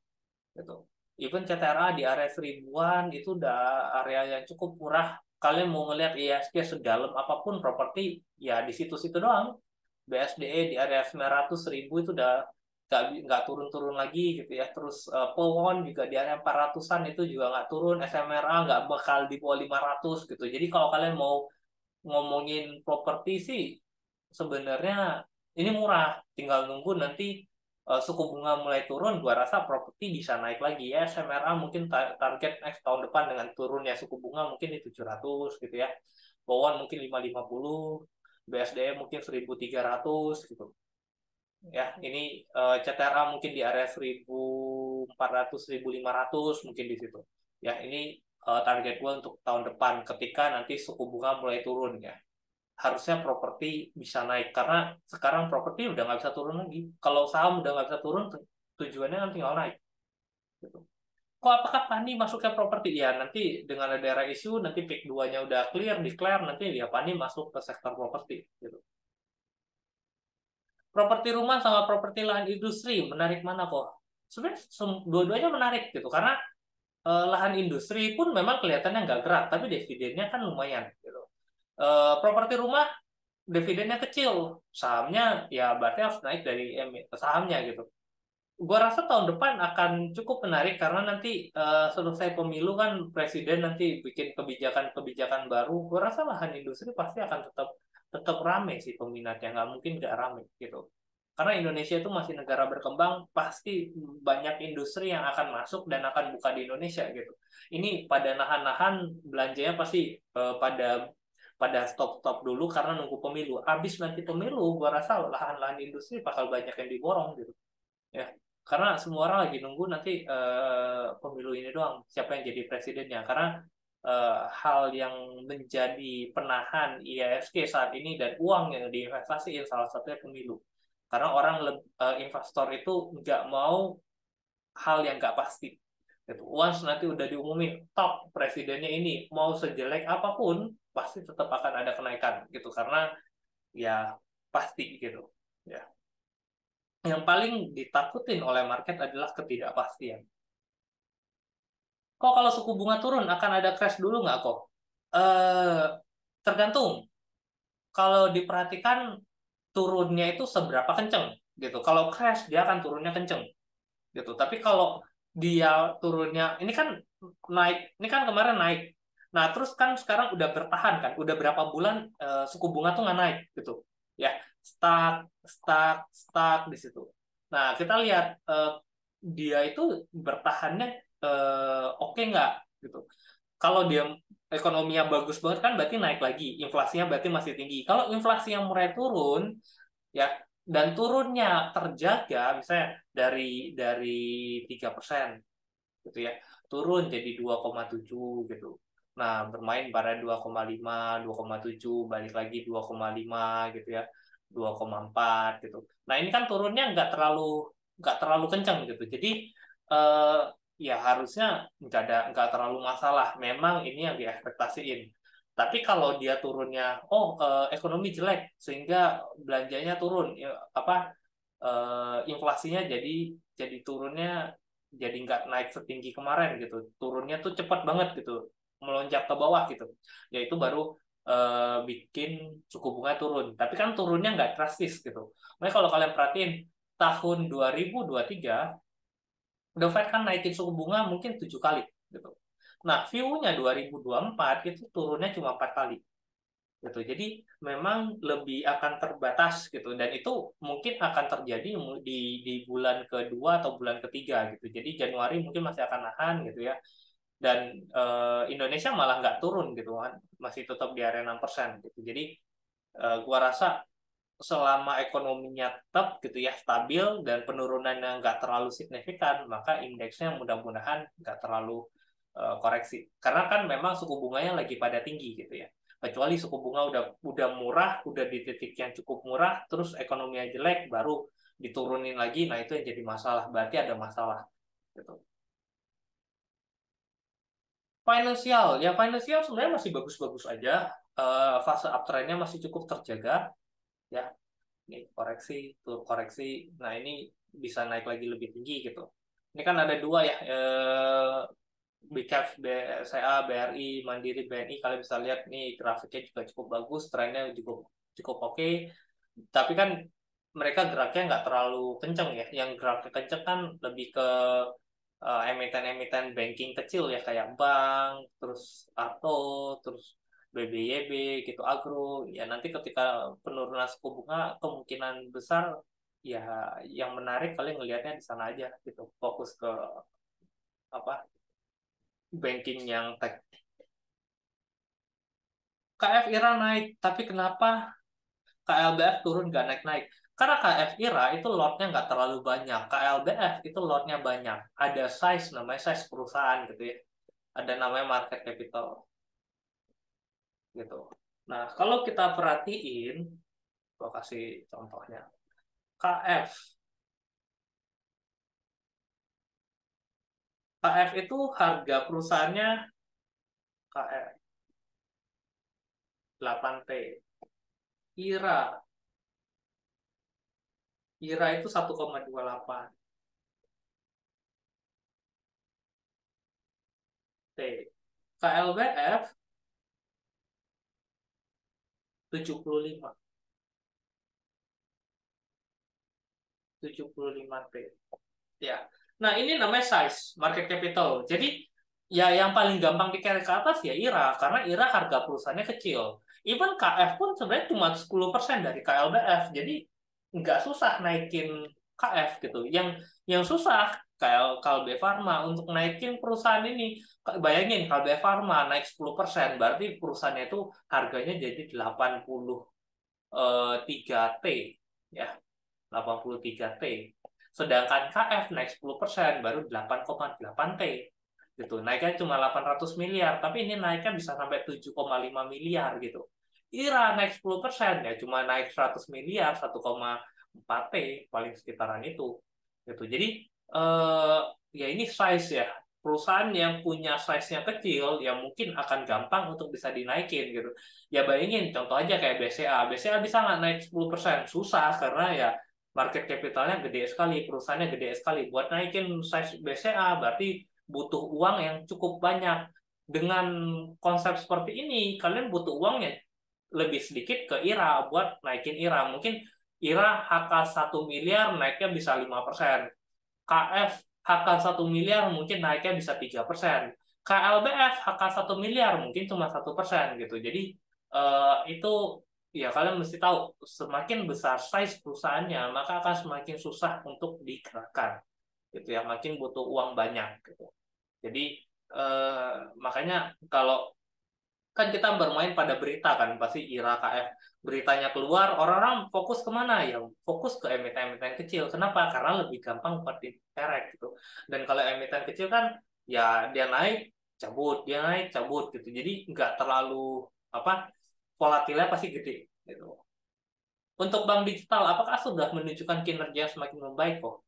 A: gitu. Even CTRA di area 1000-an itu udah area yang cukup murah. Kalian mau ngelihat ISG sedalam apapun properti ya di situ-situ doang. BSDE di area 900 ribu itu udah nggak turun-turun lagi gitu ya. Terus Powon juga di area 400-an itu juga nggak turun, SMRA nggak bakal di bawah 500 gitu. Jadi kalau kalian mau ngomongin properti sih sebenarnya ini murah, tinggal nunggu nanti suku bunga mulai turun, gua rasa properti bisa naik lagi ya. SMRA mungkin target next tahun depan dengan turunnya suku bunga mungkin di 700 gitu ya. Bawon mungkin 550, BSDM mungkin 1.300 gitu. Ya, ini CTRA mungkin di area 1.400, 1.500 mungkin di situ. Ya, ini target gua untuk tahun depan ketika nanti suku bunga mulai turun ya. Harusnya properti bisa naik karena sekarang properti udah nggak bisa turun lagi. Kalau saham udah nggak bisa turun, tujuannya kan tinggal naik. Gitu. Kok apakah Pani masuk ke properti? Ya nanti dengan ada daerah isu, nanti pick 2-nya udah clear, declare, nanti ya Pani masuk ke sektor properti. Gitu. Properti rumah sama properti lahan industri, menarik mana kok? Sebenarnya dua-duanya menarik gitu, karena lahan industri pun memang kelihatannya nggak gerak, tapi dividennya kan lumayan. Gitu. Properti rumah dividennya kecil, sahamnya ya berarti harus naik dari sahamnya gitu. Gua rasa tahun depan akan cukup menarik karena nanti selesai pemilu kan presiden nanti bikin kebijakan-kebijakan baru. Gua rasa lahan industri pasti akan tetap tetap rame sih peminatnya, nggak mungkin nggak rame gitu. Karena Indonesia itu masih negara berkembang, pasti banyak industri yang akan masuk dan akan buka di Indonesia gitu. Ini pada nahan-nahan belanjanya pasti pada pada stop-stop dulu karena nunggu pemilu. Habis nanti pemilu, gua rasa lahan-lahan industri bakal banyak yang diborong gitu. Ya, karena semua orang lagi nunggu nanti pemilu ini doang siapa yang jadi presidennya. Karena hal yang menjadi penahan IHSG saat ini dan uang yang diinvestasiin salah satunya pemilu. Karena orang investor itu nggak mau hal yang nggak pasti. Gitu. Once nanti udah diumumin top presidennya ini mau sejelek apapun pasti tetap akan ada kenaikan gitu karena ya pasti gitu. Ya. Yang paling ditakutin oleh market adalah ketidakpastian. Kok kalau suku bunga turun akan ada crash dulu nggak kok? Eh, tergantung. Kalau diperhatikan turunnya itu seberapa kenceng gitu. Kalau crash dia akan turunnya kenceng gitu. Tapi kalau dia turunnya ini kan naik, ini kan kemarin naik. Nah terus kan sekarang udah bertahan kan, udah berapa bulan suku bunga tuh nggak naik gitu. Ya stuck, stuck, stuck di situ. Nah kita lihat dia itu bertahannya oke nggak gitu. Kalau dia ekonominya bagus banget kan berarti naik lagi, inflasinya berarti masih tinggi. Kalau inflasi yang mulai turun ya dan turunnya terjaga misalnya dari 3% gitu ya turun jadi 2,7 gitu. Nah, bermain pada 2,5, 2,7, balik lagi 2,5 gitu ya. 2,4 gitu. Nah, ini kan turunnya nggak terlalu kencang gitu. Jadi eh, ya harusnya nggak terlalu masalah. Memang ini yang diekspektasiin. Tapi kalau dia turunnya, ekonomi jelek sehingga belanjanya turun, ya, apa inflasinya jadi turunnya jadi nggak naik setinggi kemarin gitu turunnya tuh cepat banget gitu melonjak ke bawah gitu ya itu baru bikin suku bunga turun tapi kan turunnya nggak drastis gitu makanya kalau kalian perhatiin tahun 2023 The Fed kan naikin suku bunga mungkin 7 kali gitu nah view-nya 2024 itu turunnya cuma 4 kali gitu. Jadi memang lebih akan terbatas gitu dan itu mungkin akan terjadi di bulan kedua atau bulan ketiga gitu. Jadi Januari mungkin masih akan nahan gitu ya. Dan Indonesia malah nggak turun gitu kan, masih tetap di area 6% gitu. Jadi gua rasa selama ekonominya tetap gitu ya stabil dan penurunannya nggak terlalu signifikan, maka indeksnya mudah-mudahan nggak terlalu koreksi. Karena kan memang suku bunganya lagi pada tinggi gitu ya. Kecuali suku bunga udah murah, udah di titik yang cukup murah, terus ekonominya jelek, baru diturunin lagi. Nah itu yang jadi masalah. Berarti ada masalah. Gitu. Finansial, ya finansial sebenarnya masih bagus-bagus aja. Fase uptrendnya masih cukup terjaga. Ya, ini koreksi, tuh koreksi. Nah ini bisa naik lagi lebih tinggi gitu. Ini kan ada dua ya, Big Caps, BCA, BRI, Mandiri, BNI. Kalian bisa lihat nih grafiknya juga cukup bagus, trennya juga cukup oke. Tapi kan mereka geraknya nggak terlalu kenceng ya. Yang geraknya kenceng kan lebih ke emiten-emiten banking kecil ya kayak bank, terus Arto, terus BBYB gitu, Agro. Ya nanti ketika penurunan suku bunga kemungkinan besar ya yang menarik kalian ngelihatnya di sana aja gitu. Fokus ke apa banking yang tech. KF IRA naik, tapi kenapa KLBF turun nggak naik-naik? Karena KF IRA itu lotnya nggak terlalu banyak. KLBF itu lotnya banyak. Ada size, namanya size perusahaan gitu ya. Ada namanya market capital gitu. Nah, kalau kita perhatiin, gua kasih contohnya. KF. KF itu harga perusahaannya KF 8T. IRA. IRA itu 1,28 T. KLBF 75. 75T. Ya. Nah, ini namanya size, market capital. Jadi, ya yang paling gampang dikerek ke atas ya IRA, karena IRA harga perusahaannya kecil. Even KF pun sebenarnya cuma 10% dari KLBF. Jadi, nggak susah naikin KF gitu. Yang susah Kalbe Farma untuk naikin perusahaan ini. Bayangin Kalbe Farma naik 10%, berarti perusahaannya itu harganya jadi 83T ya. 83T. Sedangkan KF naik 10% baru 8,8 T. Gitu. Naiknya cuma 800 miliar, tapi ini naiknya bisa sampai 7,5 miliar gitu. IRA naik 10% ya cuma naik 100 miliar, 1,4 T paling sekitaran itu. Gitu. Jadi ya ini size ya. Perusahaan yang punya size-nya kecil ya mungkin akan gampang untuk bisa dinaikin gitu. Ya bayangin contoh aja kayak BCA. BCA bisa nggak naik 10%? Susah karena ya market capitalnya gede sekali, perusahaannya gede sekali. Buat naikin size BCA berarti butuh uang yang cukup banyak. Dengan konsep seperti ini, kalian butuh uangnya lebih sedikit ke IRA buat naikin IRA. Mungkin IRA HK 1 miliar naiknya bisa 5%. KF HK 1 miliar mungkin naiknya bisa 3%. KLBF HK 1 miliar mungkin cuma 1% gitu. Jadi itu ya kalian mesti tahu semakin besar size perusahaannya maka akan semakin susah untuk digerakkan gitu ya, makin butuh uang banyak gitu. Jadi makanya kalau kan kita bermain pada berita kan pasti IRA KF beritanya keluar orang-orang fokus kemana ya, fokus ke emiten-emiten kecil. Kenapa? Karena lebih gampang buat dikerek gitu. Dan kalau emiten kecil kan ya dia naik cabut gitu, jadi nggak terlalu apa, volatilnya pasti gede gitu. Untuk bank digital apakah sudah menunjukkan kinerja yang semakin membaik kok?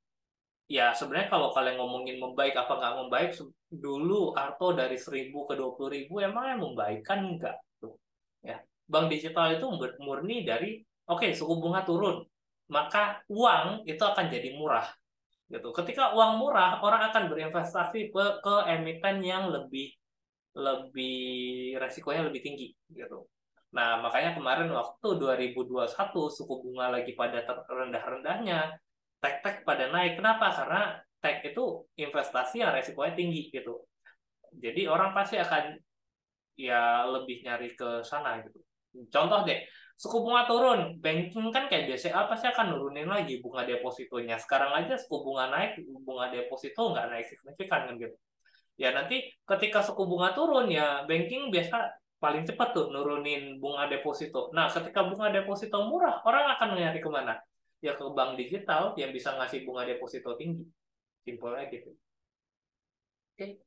A: Ya sebenarnya kalau kalian ngomongin membaik apa nggak membaik, dulu Arto dari 1.000 ke 20.000 emangnya membaik kan enggak tuh ya. Bank digital itu murni dari oke, suku bunga turun maka uang itu akan jadi murah gitu. Ketika uang murah orang akan berinvestasi ke emiten yang lebih lebih resikonya lebih tinggi gitu. Nah, makanya kemarin waktu 2021 suku bunga lagi pada rendah-rendahnya, tech-tech pada naik. Kenapa? Karena tech itu investasi yang resikonya tinggi gitu. Jadi orang pasti akan ya lebih nyari ke sana gitu. Contoh deh, suku bunga turun, banking kan kayak BCA pasti akan nurunin lagi bunga depositonya. Sekarang aja suku bunga naik, bunga deposito nggak naik signifikan kan gitu. Ya nanti ketika suku bunga turun ya banking biasa paling cepat tuh nurunin bunga deposito. Nah ketika bunga deposito murah orang akan nyari kemana? Ya ke bank digital yang bisa ngasih bunga deposito tinggi. Simpelnya gitu. Oke.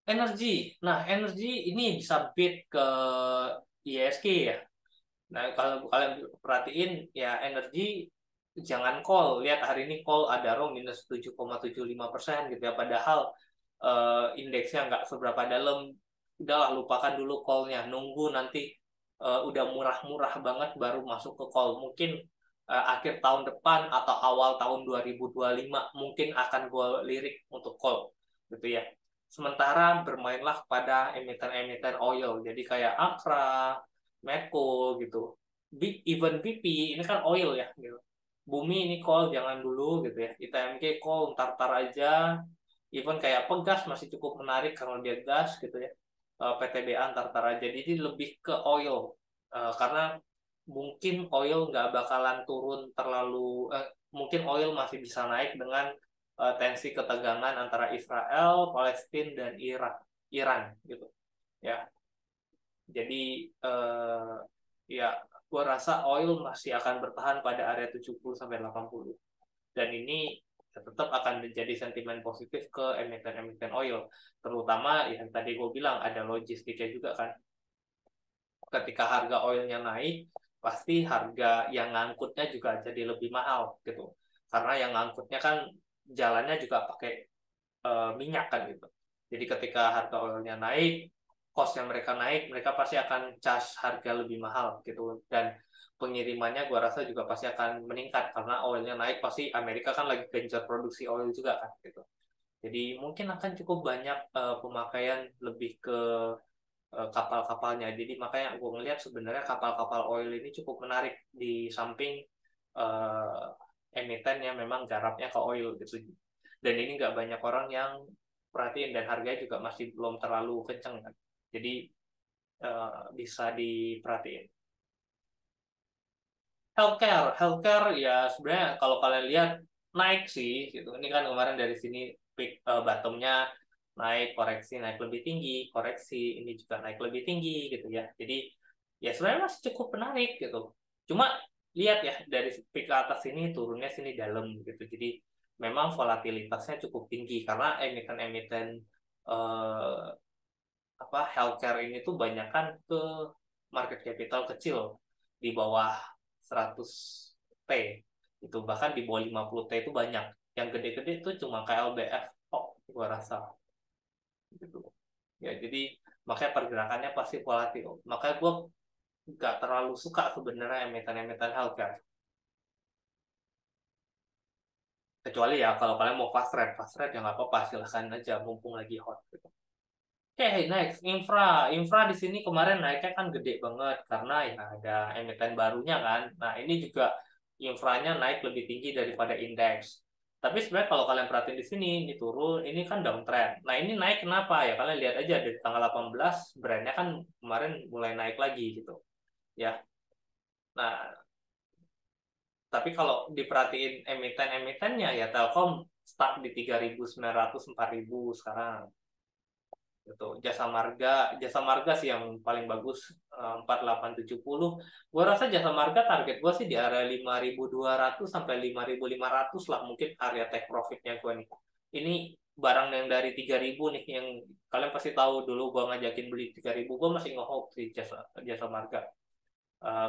A: Energi. Nah energi ini bisa bid ke ISG ya. Nah, kalau kalian perhatiin ya energi jangan call. Lihat hari ini call ada row minus 7,75% gitu ya. Padahal indeksnya nggak seberapa dalam. Udahlah lupakan dulu callnya. Nunggu nanti udah murah-murah banget baru masuk ke call. Mungkin akhir tahun depan atau awal tahun 2025 mungkin akan gue lirik untuk call gitu ya. Sementara bermainlah pada emiten-emiten oil. Jadi kayak Akra, Medco gitu. even BP ini kan oil ya gitu. Bumi ini coal jangan dulu gitu ya. ITMG coal ntar-ntar aja. Even kayak pegas masih cukup menarik kalau dia gas gitu ya. PTBA ntar-ntar aja. Jadi lebih ke oil. Karena mungkin oil nggak bakalan turun terlalu, mungkin oil masih bisa naik dengan tensi ketegangan antara Israel, Palestina, dan Iran gitu ya. Jadi ya gua rasa oil masih akan bertahan pada area 70 sampai 80. Dan ini tetap akan menjadi sentimen positif ke emiten-emiten oil. Terutama yang tadi gue bilang ada logistiknya juga kan. Ketika harga oilnya naik, pasti harga yang ngangkutnya juga jadi lebih mahal gitu. Karena yang ngangkutnya kan jalannya juga pakai minyak kan gitu. Jadi ketika harga oilnya naik, cost yang mereka naik, mereka pasti akan charge harga lebih mahal gitu. Dan pengirimannya gua rasa juga pasti akan meningkat karena oilnya naik, pasti Amerika kan lagi gencar produksi oil juga kan gitu. Jadi mungkin akan cukup banyak pemakaian lebih ke kapal-kapalnya. Jadi makanya gue ngeliat sebenarnya kapal-kapal oil ini cukup menarik di samping uh, emiten yang memang garapnya ke oil gitu. Dan ini nggak banyak orang yang perhatiin dan harganya juga masih belum terlalu kenceng kan. Jadi bisa diperhatiin. Healthcare ya sebenarnya kalau kalian lihat naik sih gitu. Ini kan kemarin dari sini peak bottomnya naik, koreksi naik lebih tinggi, koreksi ini juga naik lebih tinggi gitu ya. Jadi ya sebenarnya masih cukup menarik gitu. Cuma lihat ya dari peak ke atas sini turunnya sini dalam gitu. Jadi memang volatilitasnya cukup tinggi karena emiten-emiten eh, healthcare ini tuh banyak kan ke market capital kecil di bawah 100 T itu, bahkan di bawah 50 T itu banyak. Yang gede-gede itu cuma KLBF kok gua rasa gitu ya. Jadi makanya pergerakannya pasti volatil, makanya gua nggak terlalu suka sebenarnya emiten-emiten healthcare, kecuali ya kalau kalian mau fast rate ya nggak apa-apa, silahkan aja mumpung lagi hot gitu. Oke, next infra di sini kemarin naiknya kan gede banget karena ya ada emiten barunya kan. Nah ini juga infranya naik lebih tinggi daripada indeks. Tapi sebenarnya kalau kalian perhatiin di sini, ini turun, ini kan downtrend. Nah ini naik kenapa ya? Kalian lihat aja dari tanggal 18, brandnya kan kemarin mulai naik lagi gitu, ya. Nah tapi kalau diperhatiin emiten-emitennya ya Telkom stuck di 3.900 4.000 sekarang. Gitu. Jasa Marga sih yang paling bagus 4870. Gua rasa Jasa Marga target gua sih di area 5.200 sampai 5.500 lah mungkin area take profitnya gua nih. Ini barang yang dari 3.000 nih yang kalian pasti tahu dulu gua ngajakin beli 3.000, gua masih nge-hope di Jasa Marga.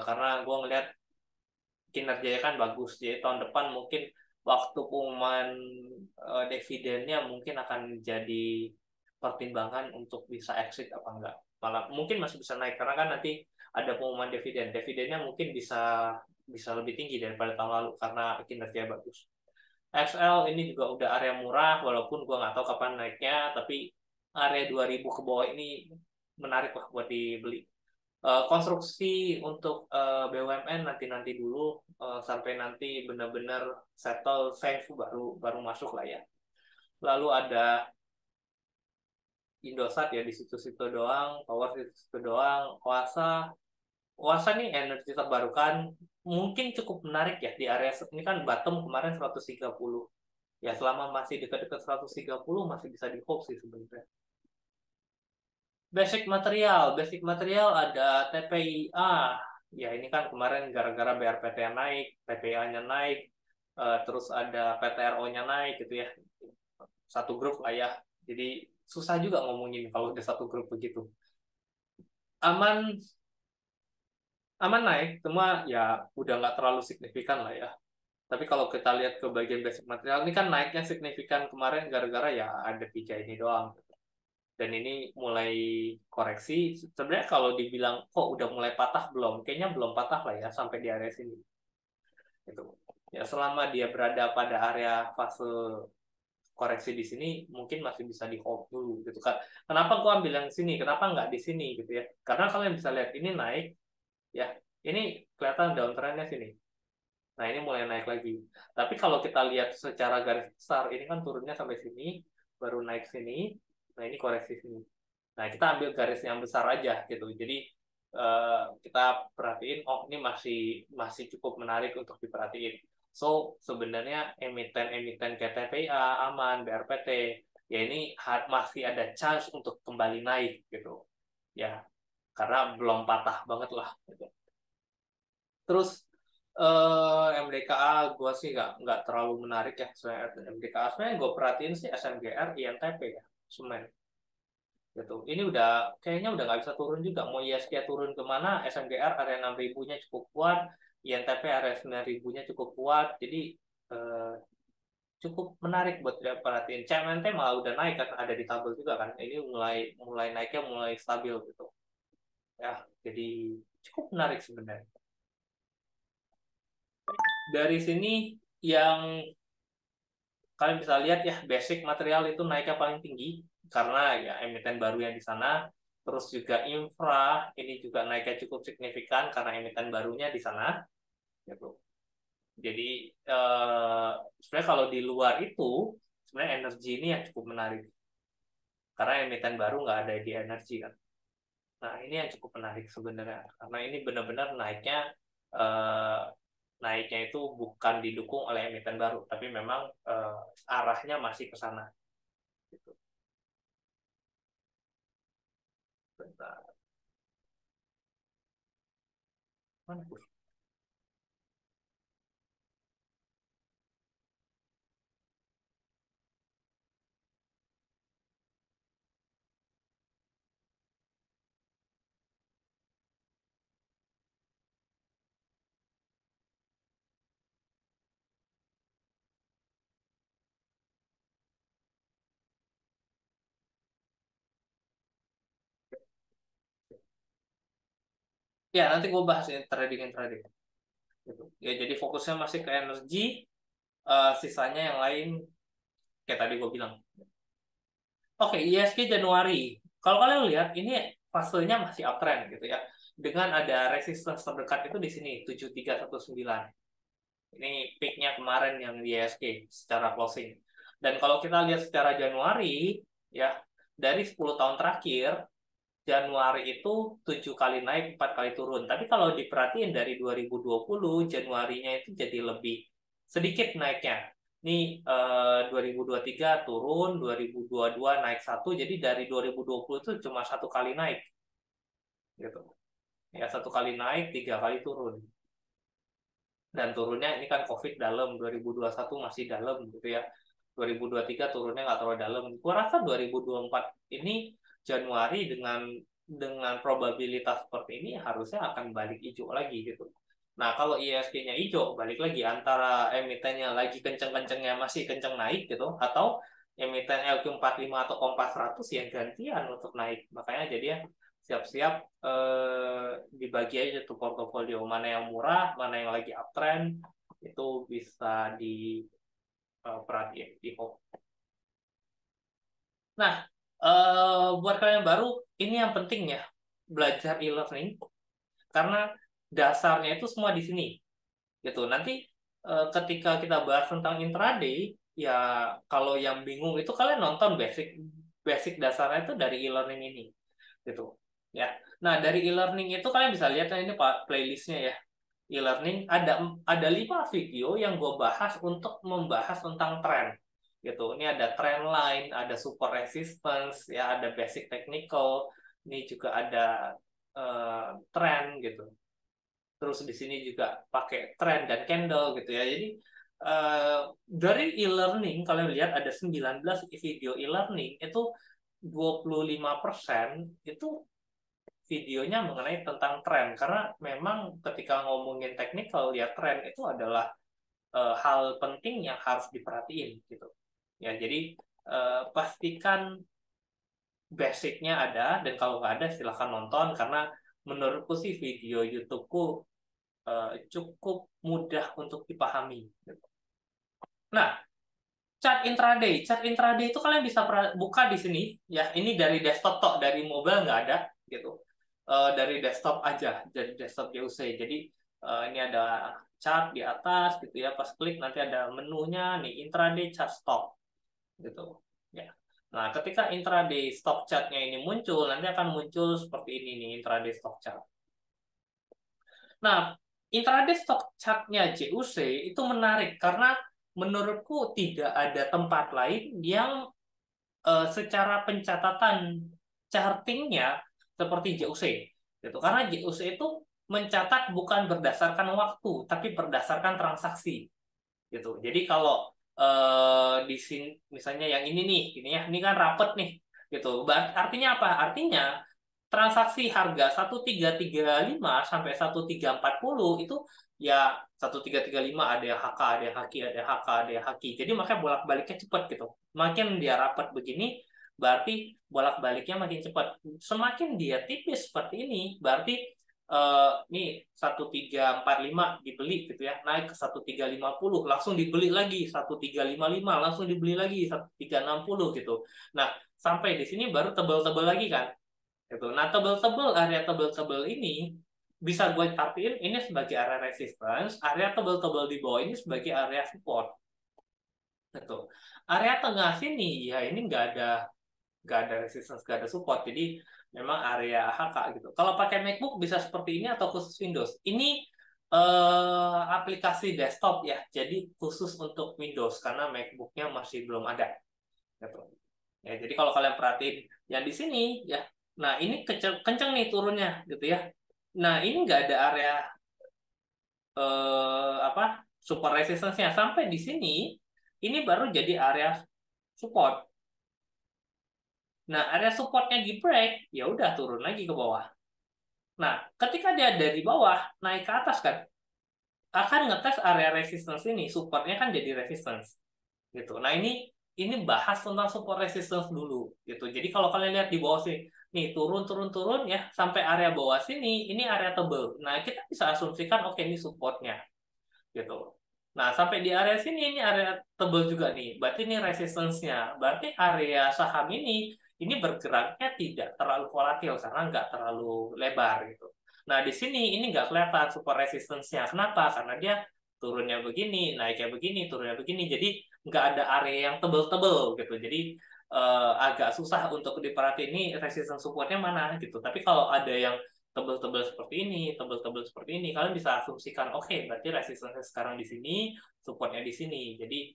A: Karena gua ngeliat kinerjanya kan bagus. Jadi tahun depan mungkin waktu pengumuman dividennya mungkin akan jadi pertimbangan untuk bisa exit apa enggak. Malah mungkin masih bisa naik karena kan nanti ada pengumuman dividen. Dividennya mungkin bisa bisa lebih tinggi daripada tahun lalu karena kinerjanya bagus. XL ini juga udah area murah walaupun gua nggak tahu kapan naiknya, tapi area 2.000 ke bawah ini menarik lah buat dibeli. Konstruksi untuk BUMN nanti-nanti dulu sampai nanti benar-benar settle safe baru baru masuk lah ya. Lalu ada Indosat ya di situ-situ doang, Power di situ doang, Oasa nih energi terbarukan mungkin cukup menarik ya di area ini kan bottom kemarin 130. Ya selama masih dekat-dekat 130 masih bisa di hold sih sebenarnya. Basic material ada TPIA. Ya ini kan kemarin gara-gara BRPT yang naik, TPIA-nya naik, terus ada PTRO-nya naik gitu ya. Satu grup lah ya. Jadi susah juga ngomongin kalau udah satu grup begitu. Aman aman naik, cuma ya udah nggak terlalu signifikan lah ya. Tapi kalau kita lihat ke bagian basic material, ini kan naiknya signifikan kemarin gara-gara ya ada tiga ini doang. Dan ini mulai koreksi. Sebenarnya kalau dibilang kok udah mulai patah belum, kayaknya belum patah lah ya sampai di area sini. Itu ya selama dia berada pada area fase koreksi di sini mungkin masih bisa di hold dulu gitu kan. Kenapa gua ambil yang sini? Kenapa nggak di sini gitu ya? Karena kalian bisa lihat ini naik ya. Ini kelihatan downtrendnya sini. Nah, ini mulai naik lagi. Tapi kalau kita lihat secara garis besar, ini kan turunnya sampai sini, baru naik sini. Nah, ini koreksi sini. Nah, kita ambil garis yang besar aja gitu. Jadi kita perhatiin, oh ini masih masih cukup menarik untuk diperhatiin. So, sebenarnya emiten-emiten kayak TPA, Aman, BRPT, ya ini masih ada chance untuk kembali naik gitu. Ya, karena belum patah banget lah. Gitu. Terus MDKA gue sih nggak terlalu menarik ya. Sebenarnya MDKA sebenarnya gue perhatiin sih SMGR, INTP ya, semen gitu. Ini udah kayaknya udah nggak bisa turun juga. Mau ISG turun kemana? SMGR area 6.000-nya cukup kuat, INTP area 9.000-nya cukup kuat. Jadi eh, cukup menarik buat dia perhatiin. CMNT malah udah naik kan, ada di tabel juga kan. Ini mulai mulai naiknya mulai stabil gitu. Ya, jadi cukup menarik sebenarnya. Dari sini yang kalian bisa lihat ya, basic material itu naiknya paling tinggi karena ya emiten baru yang di sana. Terus juga infra ini juga naiknya cukup signifikan karena emiten barunya di sana gitu. Jadi sebenarnya kalau di luar itu sebenarnya energi ini yang cukup menarik karena emiten baru nggak ada di energi kan. Nah, ini yang cukup menarik sebenarnya karena ini benar-benar eh, naiknya itu bukan didukung oleh emiten baru, tapi memang arahnya masih ke sana. Gitu. Bentar. Mana tuh? Ya, nanti gue bahas trading. Gitu. Ya, jadi fokusnya masih ke energi, sisanya yang lain kayak tadi gue bilang. Oke, ISG Januari. Kalau kalian lihat, ini fasenya masih uptrend gitu ya. Dengan ada resistance terdekat itu di sini, 7319. Ini peaknya kemarin yang di ISG secara closing. Dan kalau kita lihat secara Januari, ya dari 10 tahun terakhir, Januari itu 7 kali naik, 4 kali turun. Tapi kalau diperhatiin dari 2020, Januarinya itu jadi lebih sedikit naiknya. Ini 2023 turun, 2022 naik satu, jadi dari 2020 itu cuma 1 kali naik. Gitu. Ya, 1 kali naik, 3 kali turun. Dan turunnya ini kan COVID dalam, 2021 masih dalam gitu ya. 2023 turunnya nggak terlalu dalam. Gua rasa 2024 ini Januari dengan probabilitas seperti ini harusnya akan balik hijau lagi gitu. Nah, kalau ISG-nya hijau, balik lagi antara emitennya lagi kenceng-kencengnya masih kenceng naik gitu, atau emiten LQ45 atau Kompas 100 yang gantian untuk naik. Makanya jadi ya siap-siap dibagi aja tuh portofolio mana yang murah, mana yang lagi uptrend, itu bisa diperhatiin di hope. Nah, buat kalian yang baru, ini yang penting ya, belajar e-learning karena dasarnya itu semua di sini. Gitu. Nanti ketika kita bahas tentang intraday, ya kalau yang bingung itu kalian nonton basic basic dasarnya itu dari e-learning ini. Gitu. Ya. Nah, dari e-learning itu kalian bisa lihat kan ini Pak playlistnya ya. E-learning ada 5 video yang gue bahas untuk membahas tentang tren gitu. Ini ada trend line, ada support resistance, ya ada basic technical, ini juga ada trend gitu. Terus di sini juga pakai trend dan candle gitu ya. Jadi dari e-learning kalian lihat ada 19 video e-learning itu 25% itu videonya mengenai tentang tren karena memang ketika ngomongin technical ya tren itu adalah hal penting yang harus diperhatiin gitu ya jadi pastikan basicnya ada dan kalau nggak ada silahkan nonton karena menurutku sih video YouTubeku cukup mudah untuk dipahami gitu. Nah, chart intraday itu kalian bisa buka di sini ya ini dari desktop tok dari mobile nggak ada gitu dari desktop aja, dari desktop JUC. Jadi ini ada chart di atas gitu ya. Pas klik nanti ada menunya nih intraday chart stop gitu. Ya. Nah, ketika intraday stock chart-nya ini muncul, nanti akan muncul seperti ini nih intraday stock chart. Nah, intraday stock chart-nya JUC itu menarik karena menurutku tidak ada tempat lain yang secara pencatatan chartingnya seperti JUC gitu. Karena JUC itu mencatat bukan berdasarkan waktu tapi berdasarkan transaksi gitu. Jadi kalau di sini misalnya yang ini nih, ini kan rapet nih gitu. Artinya apa? Artinya transaksi harga 1335 sampai 1340 itu ya 1335 ada yang HK, ada yang HQ, ada yang HK, ada yang HQ. Jadi makanya bolak-baliknya cepat gitu. Makin dia rapat begini berarti bolak-baliknya makin cepat. Semakin dia tipis seperti ini berarti nih 1345 dibeli gitu ya, naik ke 1350 langsung dibeli lagi 1355 langsung dibeli lagi 1360 gitu. Nah, sampai di sini baru tebel-tebel lagi kan. Gitu. Nah, tebel-tebel area tebel-tebel ini bisa gue artiin ini sebagai area resistance, area tebel-tebel di bawah ini sebagai area support. Gitu. Area tengah sini ya ini nggak ada resistance, nggak ada support. Jadi memang area HK gitu. Kalau pakai MacBook bisa seperti ini atau khusus Windows. Ini aplikasi desktop ya, jadi khusus untuk Windows karena MacBooknya masih belum ada. Gitu. Ya, jadi kalau kalian perhatiin yang di sini ya, nah ini kenceng nih turunnya gitu ya. Nah ini nggak ada area apa support resistance-nya sampai di sini. Ini baru jadi area support. Nah area supportnya di break, ya udah turun lagi ke bawah. Nah ketika dia dari bawah naik ke atas kan, akan ngetes area resistance ini, supportnya kan jadi resistance gitu. Nah ini bahas tentang support resistance dulu gitu. Jadi kalau kalian lihat di bawah sini, nih turun turun turun ya sampai area bawah sini, ini area tebel. Nah kita bisa asumsikan oke ini supportnya gitu. Nah sampai di area sini ini area tebel juga nih. Berarti ini resistance-nya. Berarti area saham ini bergeraknya tidak terlalu volatil karena nggak terlalu lebar gitu. Nah di sini ini nggak kelihatan support resistance-nya. Kenapa? Karena dia turunnya begini, naiknya begini, turunnya begini. Jadi nggak ada area yang tebel-tebel gitu. Jadi agak susah untuk diperhatiin ini resistance supportnya mana gitu. Tapi kalau ada yang tebel-tebel seperti ini, tebel-tebel seperti ini, kalian bisa asumsikan, oke, berarti resistance sekarang di sini, supportnya di sini. Jadi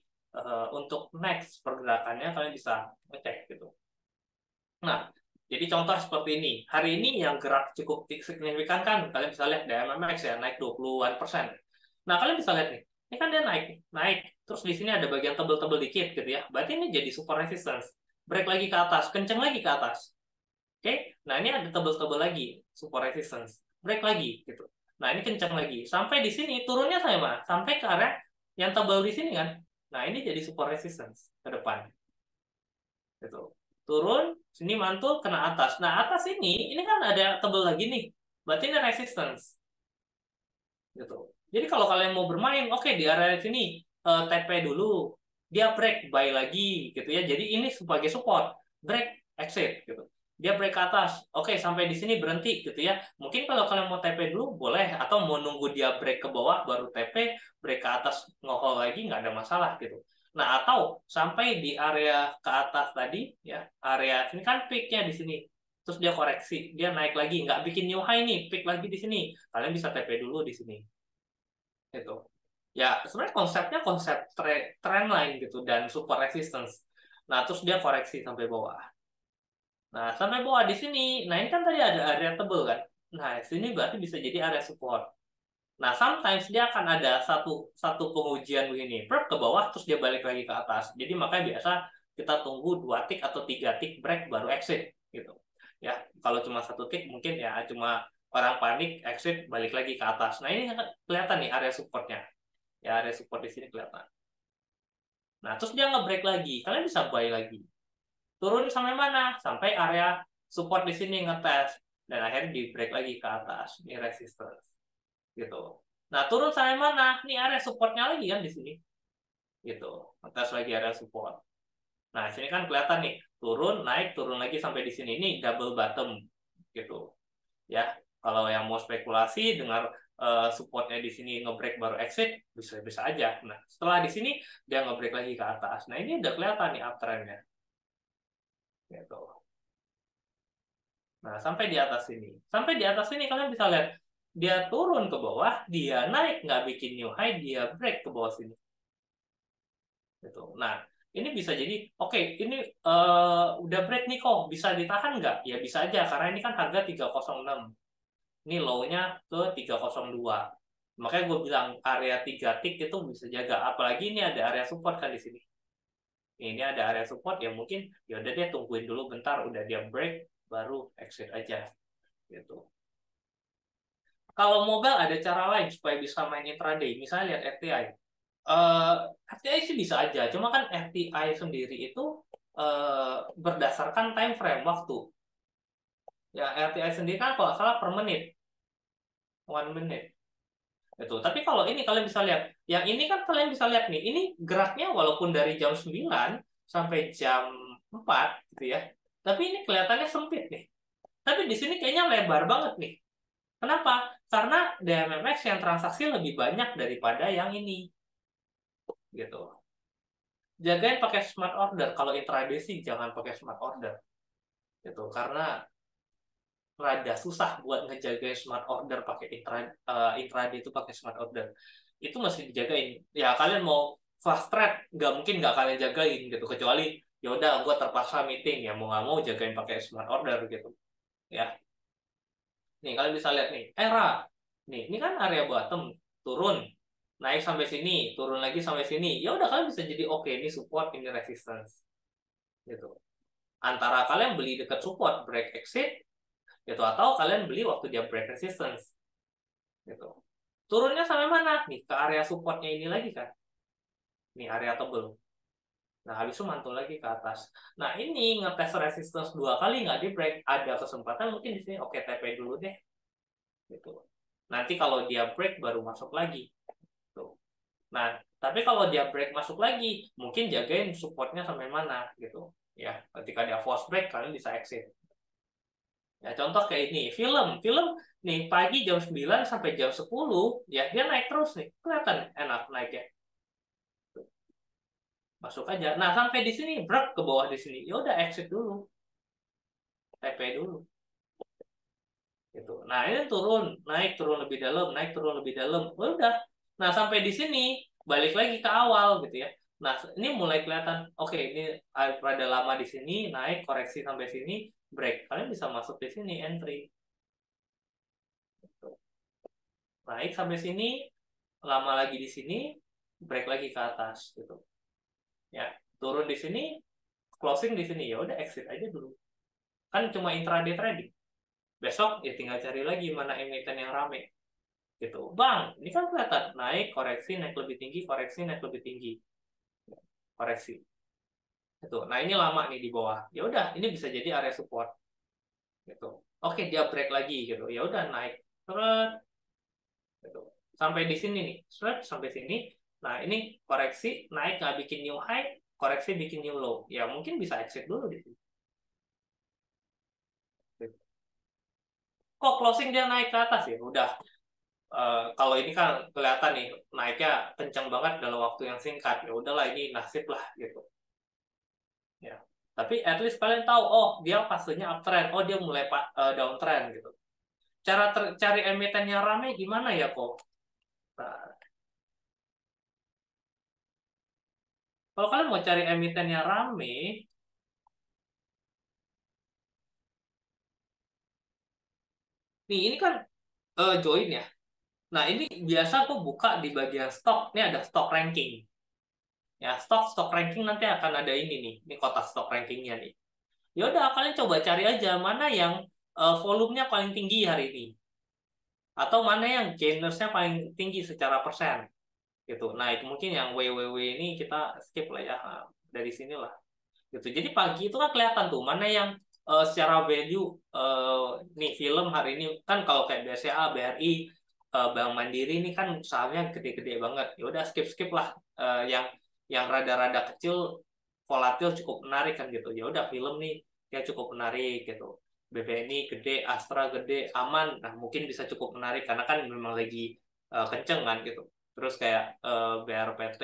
A: untuk next pergerakannya kalian bisa ngecek gitu. Nah, jadi contoh seperti ini. Hari ini yang gerak cukup signifikan kan, kalian bisa lihat DMMX ya naik 20-an%. Nah, kalian bisa lihat nih, ini kan dia naik. Terus di sini ada bagian tebel-tebel dikit gitu ya. Berarti ini jadi support resistance. Break lagi ke atas, kenceng lagi ke atas. Oke, nah ini ada tebel-tebel lagi, support resistance. Break lagi gitu. Nah, ini kencang lagi. Sampai di sini turunnya sama, sampai ke area yang tebel di sini kan. Nah, ini jadi support resistance ke depan. Gitu. Turun, sini mantul kena atas. Nah, atas ini kan ada tebel lagi nih. Berarti ini resistance. Gitu. Jadi kalau kalian mau bermain, oke di area sini TP dulu, dia break, buy lagi gitu ya. Jadi ini sebagai support, break, exit gitu. Dia break ke atas, oke sampai di sini berhenti gitu ya. Mungkin kalau kalian mau TP dulu boleh, atau mau nunggu dia break ke bawah baru TP, break ke atas ngohol lagi nggak ada masalah gitu. Nah atau sampai di area ke atas tadi ya, area ini kan peaknya di sini. Terus dia koreksi, dia naik lagi, nggak bikin new high nih, peak lagi di sini. Kalian bisa TP dulu di sini itu ya sebenarnya konsepnya konsep trend line gitu dan support resistance. Nah terus dia koreksi sampai bawah. Nah sampai bawah di sini, nah ini kan tadi ada area tebel kan. Nah sini berarti bisa jadi area support. Nah sometimes dia akan ada satu satu pengujian begini, break ke bawah terus dia balik lagi ke atas. Jadi makanya biasa kita tunggu 2 tick atau 3 tick break baru exit gitu. Ya kalau cuma 1 tick mungkin ya cuma orang panik exit balik lagi ke atas. Nah ini kelihatan nih area supportnya. Ya area support di sini kelihatan. Nah, terus dia nge-break lagi. Kalian bisa buy lagi. Turun sampai mana? Sampai area support di sini ngetes. Dan akhirnya di-break lagi ke atas. Ini resistance. Gitu. Nah, turun sampai mana? Ini area supportnya lagi kan di sini. Gitu. Ngetes lagi area support. Nah, sini kan kelihatan nih. Turun, naik, turun lagi sampai di sini. Ini double bottom. Gitu. Ya, kalau yang mau spekulasi dengar supportnya di sini ngebreak baru exit bisa aja. Nah, setelah di sini dia ngebreak lagi ke atas. Nah, ini udah kelihatan nih uptrendnya. Gitu. Nah, sampai di atas sini. Sampai di atas sini kalian bisa lihat dia turun ke bawah, dia naik nggak bikin new high, dia break ke bawah sini. Gitu. Nah, ini bisa jadi, oke, ini udah break nih kok, bisa ditahan nggak? Ya bisa aja, karena ini kan harga 306. Ini low-nya ke 302. Makanya gue bilang area 3 tick itu bisa jaga. Apalagi ini ada area support kan di sini. Ini ada area support ya mungkin ya udah dia tungguin dulu bentar, udah dia break baru exit aja gitu. Kalau mobile ada cara lain supaya bisa main intraday. Misalnya lihat RTI. Eh, RTI sih bisa aja, cuma kan RTI sendiri itu berdasarkan time frame waktu. Ya RTI sendiri kan kalau nggak salah per menit, 1 minute. Itu. Tapi kalau ini kalian bisa lihat, yang ini kan kalian bisa lihat nih, ini geraknya walaupun dari jam 9 sampai jam 4 gitu ya. Tapi ini kelihatannya sempit nih. Tapi di sini kayaknya lebar banget nih. Kenapa? Karena DMMX yang transaksi lebih banyak daripada yang ini. Gitu. Jagain pakai smart order. Kalau intraday sih jangan pakai smart order. Gitu. Karena rada susah buat ngejagain smart order pakai intraday itu pakai smart order. Itu masih dijagain. Ya kalian mau fast trade nggak mungkin nggak kalian jagain gitu, kecuali ya udah gue terpaksa meeting ya mau nggak mau jagain pakai smart order gitu. Ya, nih kalian bisa lihat nih era. Nih, ini kan area bottom turun naik sampai sini, turun lagi sampai sini. Ya udah kalian bisa jadi oke ini support, ini resistance gitu. Antara kalian beli dekat support break exit gitu atau kalian beli waktu dia break resistance gitu. Turunnya sampai mana? Nih, ke area supportnya ini lagi kan. Nih, area tebel. Nah, habis itu mantul lagi ke atas. Nah, ini ngetes resistance 2 kali nggak di break. Ada kesempatan mungkin di sini oke TP dulu deh. Gitu. Nanti kalau dia break baru masuk lagi. Tuh. Nah, tapi kalau dia break masuk lagi, mungkin jagain supportnya sampai mana gitu. Ya, ketika dia force break, kalian bisa exit. Ya, contoh kayak ini, film nih pagi jam 9 sampai jam 10 ya dia naik terus nih. Kelihatan enak naiknya. Masuk aja. Nah, sampai di sini brek ke bawah di sini. Ya udah exit dulu, TP dulu gitu. Nah, ini turun, naik turun lebih dalam, naik turun lebih dalam. Ya udah. Nah, sampai di sini balik lagi ke awal gitu ya. Nah, ini mulai kelihatan oke, ini pada lama di sini, naik koreksi sampai sini, break. Kalian bisa masuk di sini entry. Gitu. Naik sampai sini, lama lagi di sini, break lagi ke atas gitu. Ya, turun di sini, closing di sini. Ya udah exit aja dulu. Kan cuma intraday trading. Besok ya tinggal cari lagi mana emiten yang rame gitu. Bang, ini kan kelihatan naik, koreksi, naik lebih tinggi, koreksi, naik lebih tinggi, koreksi. Itu. Nah, ini lama nih di bawah. Ya udah, ini bisa jadi area support gitu. Oke, dia break lagi gitu. Ya udah naik. Seret, gitu. Sampai di sini nih. Seret, sampai sini. Nah, ini koreksi, naik nggak bikin new high, koreksi bikin new low. Ya, mungkin bisa exit dulu di sini. Kok closing dia naik ke atas ya? Udah. Kalau ini kan kelihatan nih naiknya kencang banget dalam waktu yang singkat. Ya udahlah ini nasib lah gitu. Ya. Tapi at least kalian tahu, oh dia fasenya uptrend, oh dia mulai downtrend gitu. Cara cari emiten yang rame gimana ya kok? Nah, kalau kalian mau cari emiten yang rame, nih ini kan join ya. Nah ini biasa aku buka di bagian stok. Ini ada stok ranking. Ya stok ranking nanti akan ada ini nih. Ini kotak stok rankingnya nih. Ya udah kalian coba cari aja mana yang volumenya paling tinggi hari ini atau mana yang genersnya paling tinggi secara persen gitu. Nah, itu mungkin yang WWW ini kita skip lah ya dari sinilah gitu. Jadi pagi itu kan kelihatan tuh mana yang secara value nih film hari ini kan kalau kayak BCA, BRI, Bank Mandiri ini kan sahamnya gede-gede banget. Ya udah skip lah yang rada-rada kecil volatil cukup menarik kan gitu. Ya udah film nih ya cukup menarik gitu. BBNI gede, Astra gede, aman. Nah, mungkin bisa cukup menarik karena kan memang lagi kenceng kan gitu. Terus kayak BRPT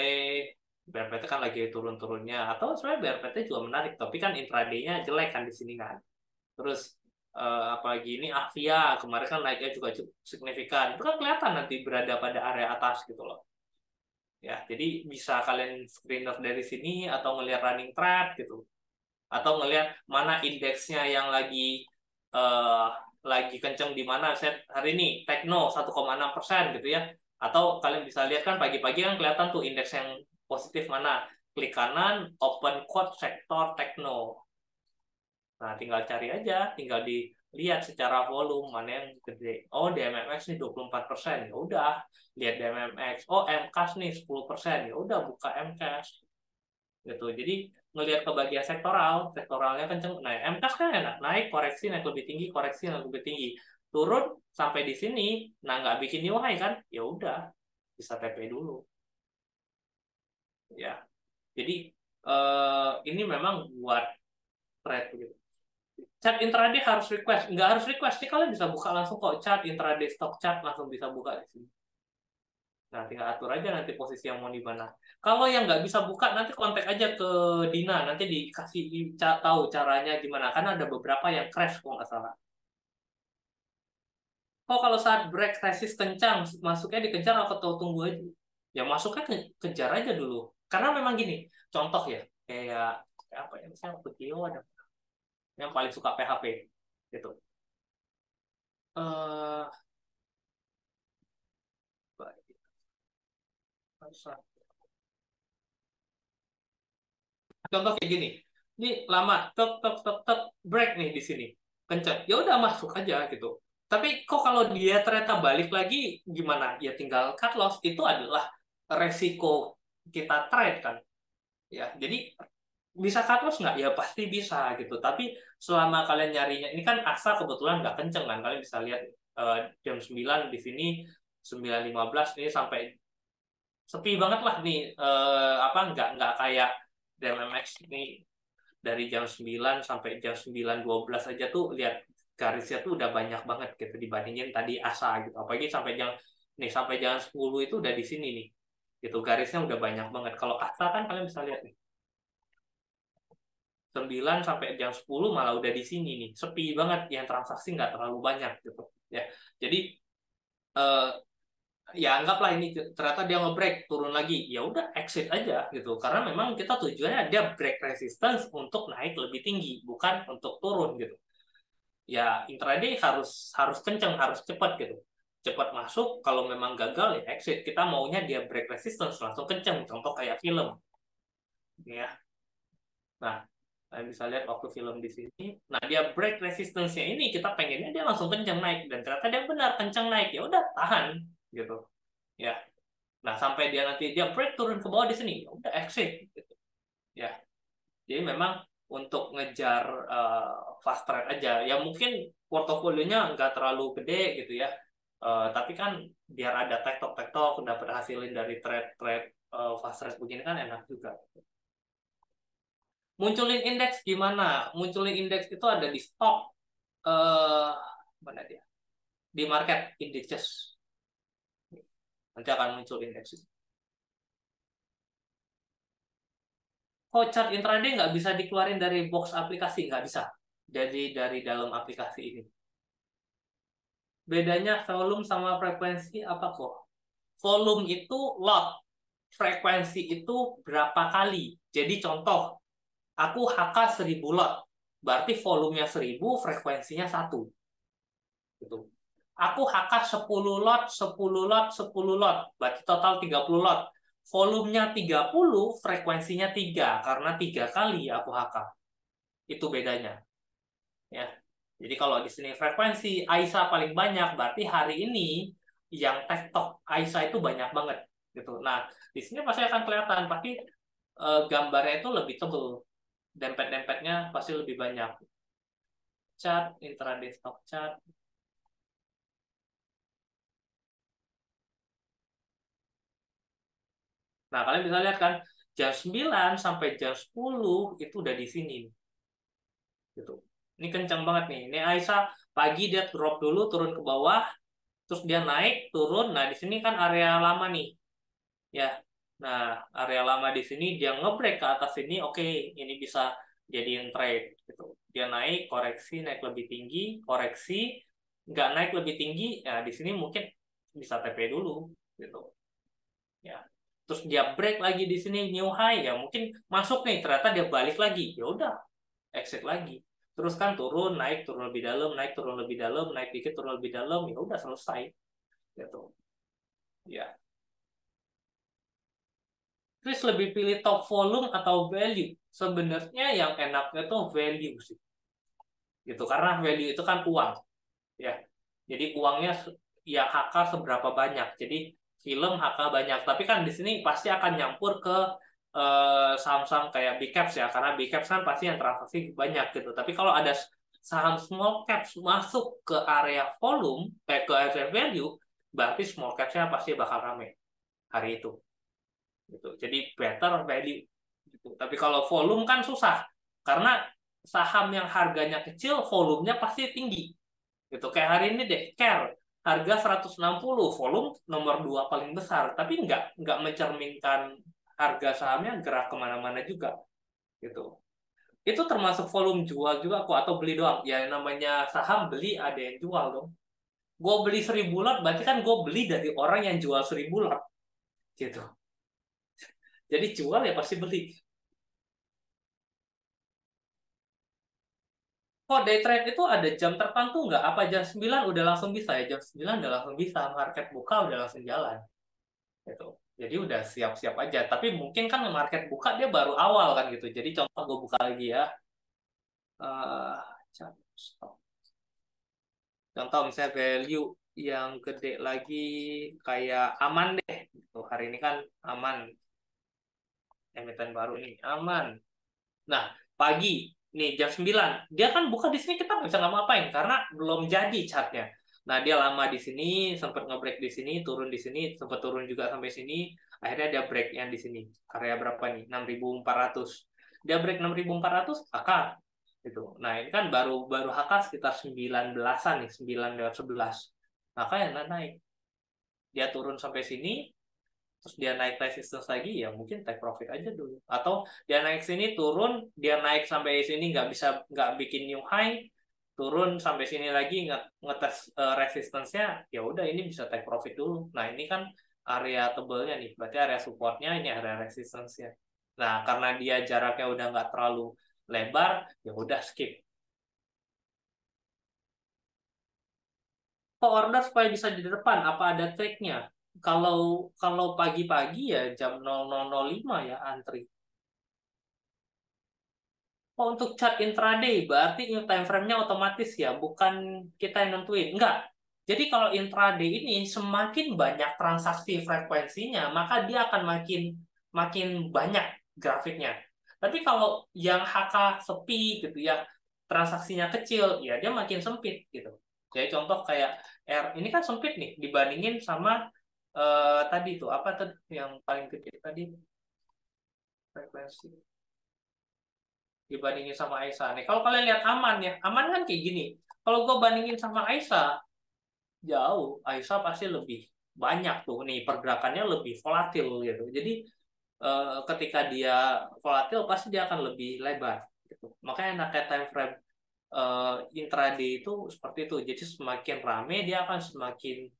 A: kan lagi turun-turunnya. Atau sebenarnya BRPT juga menarik, tapi kan intraday-nya jelek kan di sini kan. Terus apalagi ini Avia kemarin kan naiknya juga cukup signifikan. Itu kan kelihatan nanti berada pada area atas gitu loh. Ya, jadi bisa kalian screener dari sini atau ngelihat running trend gitu, atau ngelihat mana indeksnya yang eh, lagi kenceng di mana. Set hari ini Tekno 1,6% gitu ya. Atau kalian bisa lihat kan pagi-pagi kan kelihatan tuh indeks yang positif mana. Klik kanan, open quote sektor Tekno. Nah, tinggal cari aja, tinggal dilihat secara volume mana yang gede. Oh, DMMX nih 24%. Ya udah, lihat DMMX. Oh, MCAS nih 10%. Ya udah buka MCAS gitu. Jadi ngelihat ke bagian sektoral, sektoralnya kenceng. Nah, MCAS kan enak, naik koreksi naik lebih tinggi, koreksi naik lebih tinggi. Turun sampai di sini, nah nggak bikin new high kan? Ya udah, bisa TP dulu. Ya, jadi ini memang buat trade gitu. Chart intraday harus request, nggak harus request sih, kalian bisa buka langsung kok chart intraday stock chart langsung bisa buka di sini. Nah, tinggal atur aja nanti posisi yang mau di mana. Kalau yang nggak bisa buka, nanti kontak aja ke Dina, nanti dikasih tahu caranya gimana. Karena ada beberapa yang crash kok nggak salah. Oh, kalau saat break resist kencang, masuknya dikejar atau tunggu aja? Ya masuknya kejar aja dulu. Karena memang gini, contoh ya, kayak apa ya, misalnya Pekio ada yang paling suka PHP gitu. Eh, Contoh kayak gini, ini lama, tek tek tek tek break nih di sini, kenceng, ya udah masuk aja gitu. Tapi kok kalau dia ternyata balik lagi gimana? Ya tinggal cut loss, itu adalah resiko kita trade kan. Ya, jadi bisa cut loss nggak? Ya pasti bisa gitu. Tapi selama kalian nyarinya, ini kan asa kebetulan nggak kenceng kan. Kalian bisa lihat jam 9 di sini 9.15 ini sampai sepi banget lah nih, apa nggak kayak DMMX ini dari jam 9 sampai jam 9.12 aja tuh lihat garisnya tuh udah banyak banget gitu dibandingin tadi ASA gitu. Apalagi sampai jam 10 itu udah di sini nih. Gitu garisnya udah banyak banget. Kalau ASA kan kalian bisa lihat nih. 9 sampai jam 10 malah udah di sini nih. Sepi banget, yang transaksi nggak terlalu banyak gitu. Ya. Jadi eh, ya anggaplah ini ternyata dia nge-break turun lagi, ya udah exit aja gitu, karena memang kita tujuannya dia break resistance untuk naik lebih tinggi, bukan untuk turun gitu. Ya intraday harus harus kenceng, harus cepat gitu, cepat masuk. Kalau memang gagal ya exit. Kita maunya dia break resistance langsung kenceng, contoh kayak film ya. Nah, kalian bisa lihat waktu film di sini. Nah, dia break resistance-nya ini kita pengennya dia langsung kenceng naik, dan ternyata dia benar kenceng naik. Ya udah tahan gitu. Ya. Nah, sampai dia nanti dia break turun ke bawah di sini, ya udah exit gitu. Ya. Jadi memang untuk ngejar fast trade aja. Ya mungkin portofolionya nggak terlalu gede gitu ya. Tapi kan biar ada tektok-tektok dapat hasilin dari trade-trade fast trade begini kan enak juga. Munculin indeks gimana? Munculin indeks itu ada di stock, eh mana dia? Di market indexes. Nanti akan muncul indeks. Oh, chart intraday nggak bisa dikeluarin dari box aplikasi, nggak bisa. Jadi dari dalam aplikasi ini. Bedanya volume sama frekuensi apa kok? Volume itu lot, frekuensi itu berapa kali. Jadi contoh, aku HK 1000 lot, berarti volumenya 1000, frekuensinya 1. Gitu. Aku HK 10 lot, 10 lot, 10 lot, berarti total 30 lot. Volumenya 30, frekuensinya 3, karena 3 kali aku HK. Itu bedanya. Ya. Jadi kalau di sini frekuensi AISA paling banyak, berarti hari ini yang tektok AISA itu banyak banget gitu. Nah, di sini pasti akan kelihatan, pasti gambarnya itu lebih tebel, dempet-dempetnya pasti lebih banyak. Chart intraday stock chart. Nah, kalian bisa lihat kan jam 9 sampai jam 10 itu udah di sini gitu. Ini kencang banget nih. Ini Aisyah pagi dia drop dulu, turun ke bawah, terus dia naik, turun. Nah, di sini kan area lama nih, ya. Nah, area lama di sini dia ngebreak ke atas ini, oke, ini bisa jadiin trade gitu. Dia naik, koreksi, naik lebih tinggi, koreksi, nggak naik lebih tinggi, ya di sini mungkin bisa TP dulu gitu. Ya. Terus dia break lagi di sini new high, ya mungkin masuk nih, ternyata dia balik lagi. Ya udah, exit lagi. Terus kan turun, naik, turun lebih dalam, naik, turun lebih dalam, naik dikit, turun lebih dalam, ya udah selesai gitu. Ya. Chris lebih pilih top volume atau value? Sebenarnya yang enaknya tuh value sih. Gitu. Karena value itu kan uang, ya. Jadi uangnya ya HK seberapa banyak. Jadi film HK banyak, tapi kan di sini pasti akan nyampur ke saham-saham kayak big caps ya, karena big caps kan pasti yang transaksi banyak gitu. Tapi kalau ada saham small caps masuk ke area volume, ke area value, berarti small capsnya pasti bakal rame hari itu. Gitu. Jadi better value. Gitu. Tapi kalau volume kan susah, karena saham yang harganya kecil, volumenya pasti tinggi. Gitu. Kayak hari ini deh, Care harga 160, volume nomor 2 paling besar, tapi nggak mencerminkan harga sahamnya gerak kemana-mana juga. Gitu. Itu termasuk volume jual juga kok, atau beli doang. Ya namanya saham beli ada yang jual dong. Gue beli 1.000 lot, berarti kan gue beli dari orang yang jual 1.000 lot. Gitu. Jadi jual ya pasti beli. Kok day trade itu ada jam tertentu nggak? Apa jam 9 udah langsung bisa ya? Jam 9 udah langsung bisa, market buka udah langsung jalan. Gitu. Jadi udah siap-siap aja. Tapi mungkin kan market buka dia baru awal kan gitu. Jadi contoh gue buka lagi ya. Eh, contoh misalnya value yang gede lagi kayak aman deh. Gitu. Hari ini kan aman. Emiten baru nih, aman. Nah, pagi nih jam 9 dia kan buka di sini, kita nggak bisa ngapa-ngapain karena belum jadi chartnya. Nah, dia lama di sini, sempat ngebreak di sini, turun di sini, sempat turun juga sampai sini. Akhirnya dia break yang di sini. Area berapa nih? 6.400. Dia break 6.400, HK gitu. Nah, ini kan baru baru HK sekitar 19-an nih, 9 lewat 11. Maka yang naik. Dia turun sampai sini, terus dia naik resistance lagi, ya mungkin take profit aja dulu. Atau dia naik sini, turun, dia naik sampai sini nggak bisa, nggak bikin new high, turun sampai sini lagi nggak ngetes resistance-nya, ya udah ini bisa take profit dulu. Nah ini kan area tebelnya nih, berarti area supportnya, ini area resistance-nya. Nah karena dia jaraknya udah nggak terlalu lebar, ya udah skip. Kok order supaya bisa di depan? Apa ada triknya? Kalau kalau pagi-pagi ya jam 00.05 ya antri. Oh, untuk chart intraday berarti time frame-nya otomatis ya, bukan kita yang nentuin. Enggak. Jadi kalau intraday ini semakin banyak transaksi frekuensinya, maka dia akan makin makin banyak grafiknya. Tapi kalau yang HK sepi gitu ya, transaksinya kecil, ya dia makin sempit gitu. Jadi contoh kayak R ini kan sempit nih dibandingin sama tadi tuh apa tuh yang paling kecil tadi, frekuensi dibandingin sama Aisyah nih. Kalau kalian lihat Aman ya, Aman kan kayak gini. Kalau gue bandingin sama Aisyah, jauh. Aisyah pasti lebih banyak tuh nih, pergerakannya lebih volatil gitu. Jadi ketika dia volatil pasti dia akan lebih lebar gitu. Makanya enaknya time frame intraday itu seperti itu. Jadi semakin rame dia akan semakin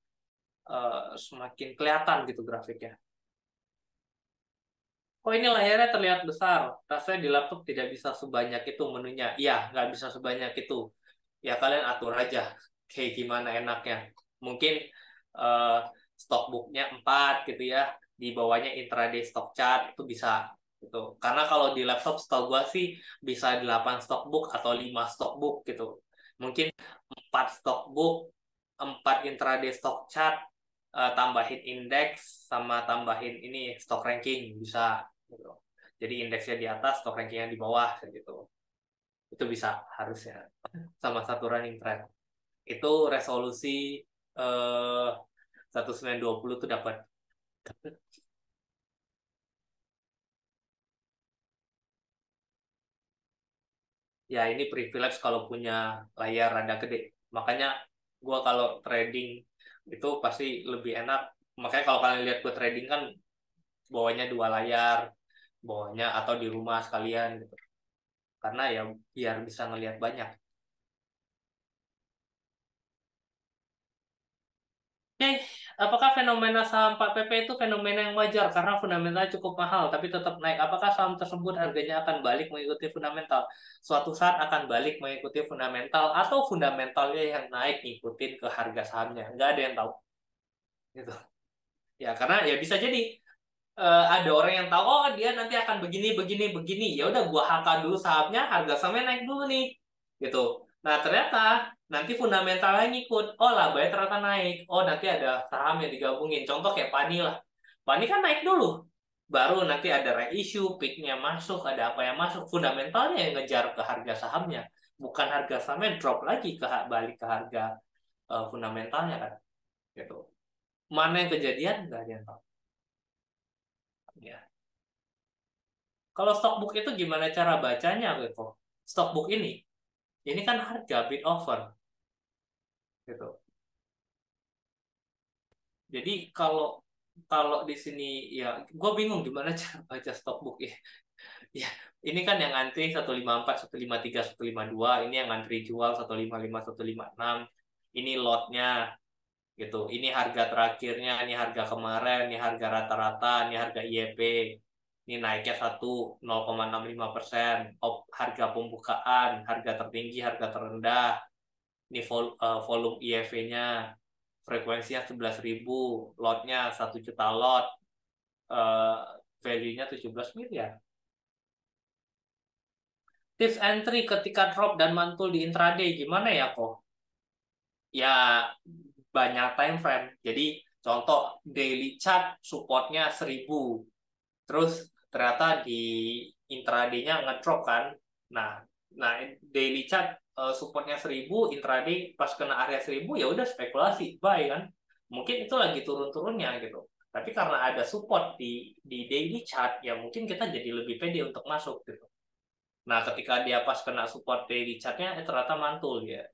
A: semakin kelihatan gitu grafiknya. Oh ini layarnya terlihat besar. Rasanya di laptop tidak bisa sebanyak itu menunya. Iya, nggak bisa sebanyak itu. Ya kalian atur aja kayak gimana enaknya. Mungkin eh, stock booknya 4 gitu ya. Di bawahnya intraday stock chart itu bisa gitu. Karena kalau di laptop setahu gua sih bisa 8 stock book atau 5 stock book gitu. Mungkin 4 stock book, 4 intraday stock chart, tambahin indeks sama tambahin ini stock ranking bisa gitu. Jadi indeksnya di atas, stock rankingnya di bawah gitu. Itu bisa harusnya sama satu running trend. Itu resolusi eh 1920 tuh dapat. ya ini privilege kalau punya layar rada gede. Makanya gue kalau trading itu pasti lebih enak. Makanya kalau kalian lihat gue trading kan bawanya dua layar, bawanya atau di rumah sekalian gitu. Karena ya biar bisa ngelihat banyak. Oke, apakah fenomena saham 4PP itu fenomena yang wajar karena fundamentalnya cukup mahal tapi tetap naik? Apakah saham tersebut harganya akan balik mengikuti fundamental? Suatu saat akan balik mengikuti fundamental atau fundamentalnya yang naik ngikutin ke harga sahamnya? Nggak ada yang tahu. Gitu. Ya, karena ya bisa jadi ada orang yang tahu oh dia nanti akan begini begini begini. Ya udah gua HK dulu sahamnya, harga sahamnya naik dulu nih. Gitu. Nah, ternyata nanti fundamentalnya ngikut. Oh, labanya ternyata naik. Oh, nanti ada saham yang digabungin. Contoh kayak Pani lah. Pani kan naik dulu. Baru nanti ada reissue, peaknya masuk, ada apa yang masuk. Fundamentalnya yang ngejar ke harga sahamnya. Bukan harga sahamnya drop lagi ke balik ke harga fundamentalnya kan. Gitu. Mana yang kejadian? Nggak ada yang tahu. Ya. Kalau stockbook itu gimana cara bacanya, Beko? Stockbook ini kan harga bid offer, gitu. Jadi kalau kalau di sini ya, gue bingung gimana cara baca stockbook ya. Ya, ini kan yang antri 154, 153, 152, ini yang antri jual 155, 156. Ini lotnya gitu. Ini harga terakhirnya, ini harga kemarin, ini harga rata-rata, ini harga IEP. Ini naiknya 0,65%. Harga pembukaan, harga tertinggi, harga terendah. Ini volume IEV-nya, frekuensinya 11.000, lotnya 1 juta lot, eh, value-nya 17 miliar. Tips entry ketika drop dan mantul di intraday gimana ya kok? Ya banyak time frame. Jadi contoh daily chart supportnya 1.000. Terus ternyata di intraday-nya ngedrop kan. Nah, nah daily chart supportnya 1.000, intraday pas kena area 1.000 ya udah spekulasi buy kan. Mungkin itu lagi turun-turunnya gitu. Tapi karena ada support di daily chart ya mungkin kita jadi lebih pede untuk masuk gitu. Nah, ketika dia pas kena support daily chart-nya ternyata mantul ya.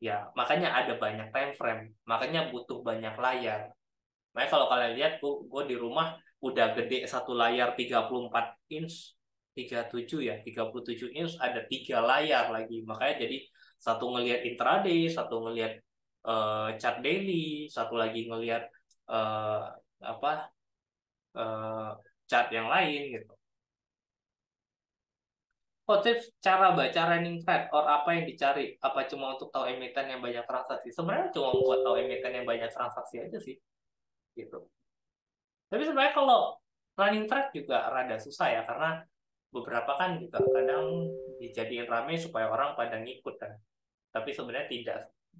A: Ya, makanya ada banyak time frame. Makanya butuh banyak layar. Makanya kalau kalian lihat, gue di rumah udah gede satu layar 34 inch, 37 ya, 37 inch, ada 3 layar lagi. Makanya jadi satu ngelihat intraday, satu ngelihat chart daily, satu lagi ngelihat eh, apa eh, chart yang lain gitu. Oh, tips cara baca running thread or apa yang dicari? Apa cuma untuk tahu emiten yang banyak transaksi? Sebenarnya cuma buat tahu emiten yang banyak transaksi aja sih, gitu. Tapi sebenarnya kalau running thread juga rada susah ya, karena beberapa kan juga kadang dijadiin rame supaya orang pada ngikut kan. Tapi sebenarnya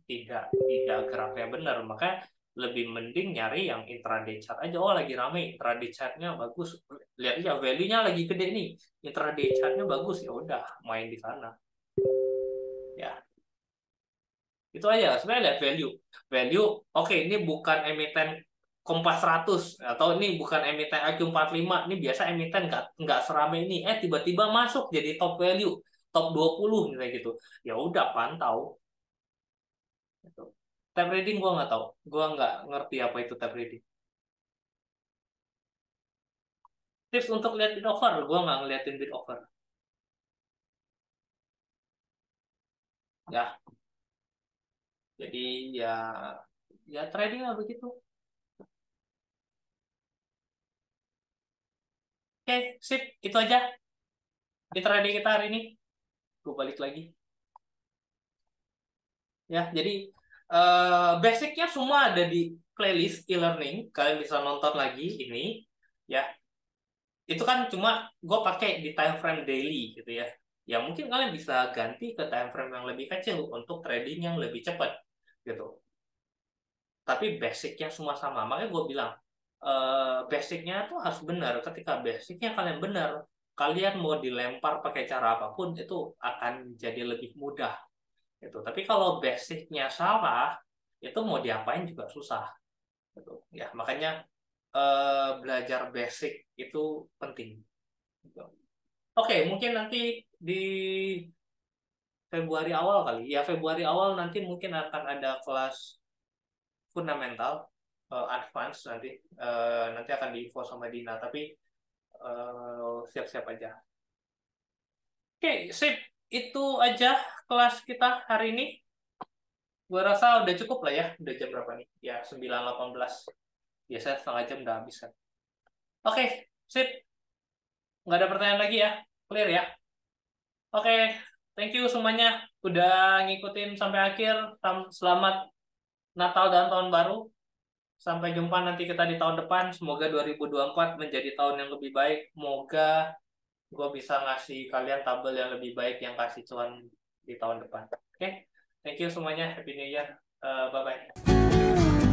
A: tidak geraknya benar. Makanya lebih mending nyari yang intraday chart aja. Oh lagi rame, intraday chartnya bagus. Lihat aja value-nya lagi gede nih. Intraday chartnya bagus ya udah main di sana. Ya, itu aja. Sebenarnya lihat value. Value, oke ini bukan emiten Kompas 100 atau ini bukan emiten IQ 45, ini biasa emiten nggak serame ini. Tiba-tiba masuk jadi top value, top 20 misalnya gitu. Ya udah pantau gitu. Tab reading gua nggak tahu. Gua nggak ngerti apa itu tab reading. Tips untuk lihat bid offer, gua nggak ngeliatin bid offer. Ya, jadi ya ya trading lah begitu. Oke, sip, itu aja trading kita hari ini. Gue balik lagi. Ya, jadi basicnya semua ada di playlist e-learning. Kalian bisa nonton lagi ini. Ya, itu kan cuma gue pakai di time frame daily gitu ya. Ya mungkin kalian bisa ganti ke time frame yang lebih kecil untuk trading yang lebih cepat gitu. Tapi basicnya semua sama. Makanya gue bilang basicnya tuh harus benar. Ketika basicnya kalian benar, kalian mau dilempar pakai cara apapun itu akan jadi lebih mudah gitu. Tapi kalau basicnya salah, itu mau diapain juga susah gitu. Ya makanya belajar basic itu penting. Gitu. Oke, mungkin nanti di Februari awal kali. Ya Februari awal nanti mungkin akan ada kelas fundamental, advance nanti. Nanti akan diinfo sama Dina. Tapi siap-siap aja. Oke, sip. Itu aja kelas kita hari ini. Gua rasa udah cukup lah ya. Udah jam berapa nih? Ya 9.18. Biasanya setengah jam udah habis kan. Oke, sip. Nggak ada pertanyaan lagi ya. Clear ya? Oke, thank you semuanya udah ngikutin sampai akhir. Selamat Natal dan Tahun Baru. Sampai jumpa nanti kita di tahun depan. Semoga 2024 menjadi tahun yang lebih baik. Semoga gue bisa ngasih kalian tabel yang lebih baik yang kasih cuan di tahun depan. Oke, thank you semuanya. Happy New Year. Bye-bye.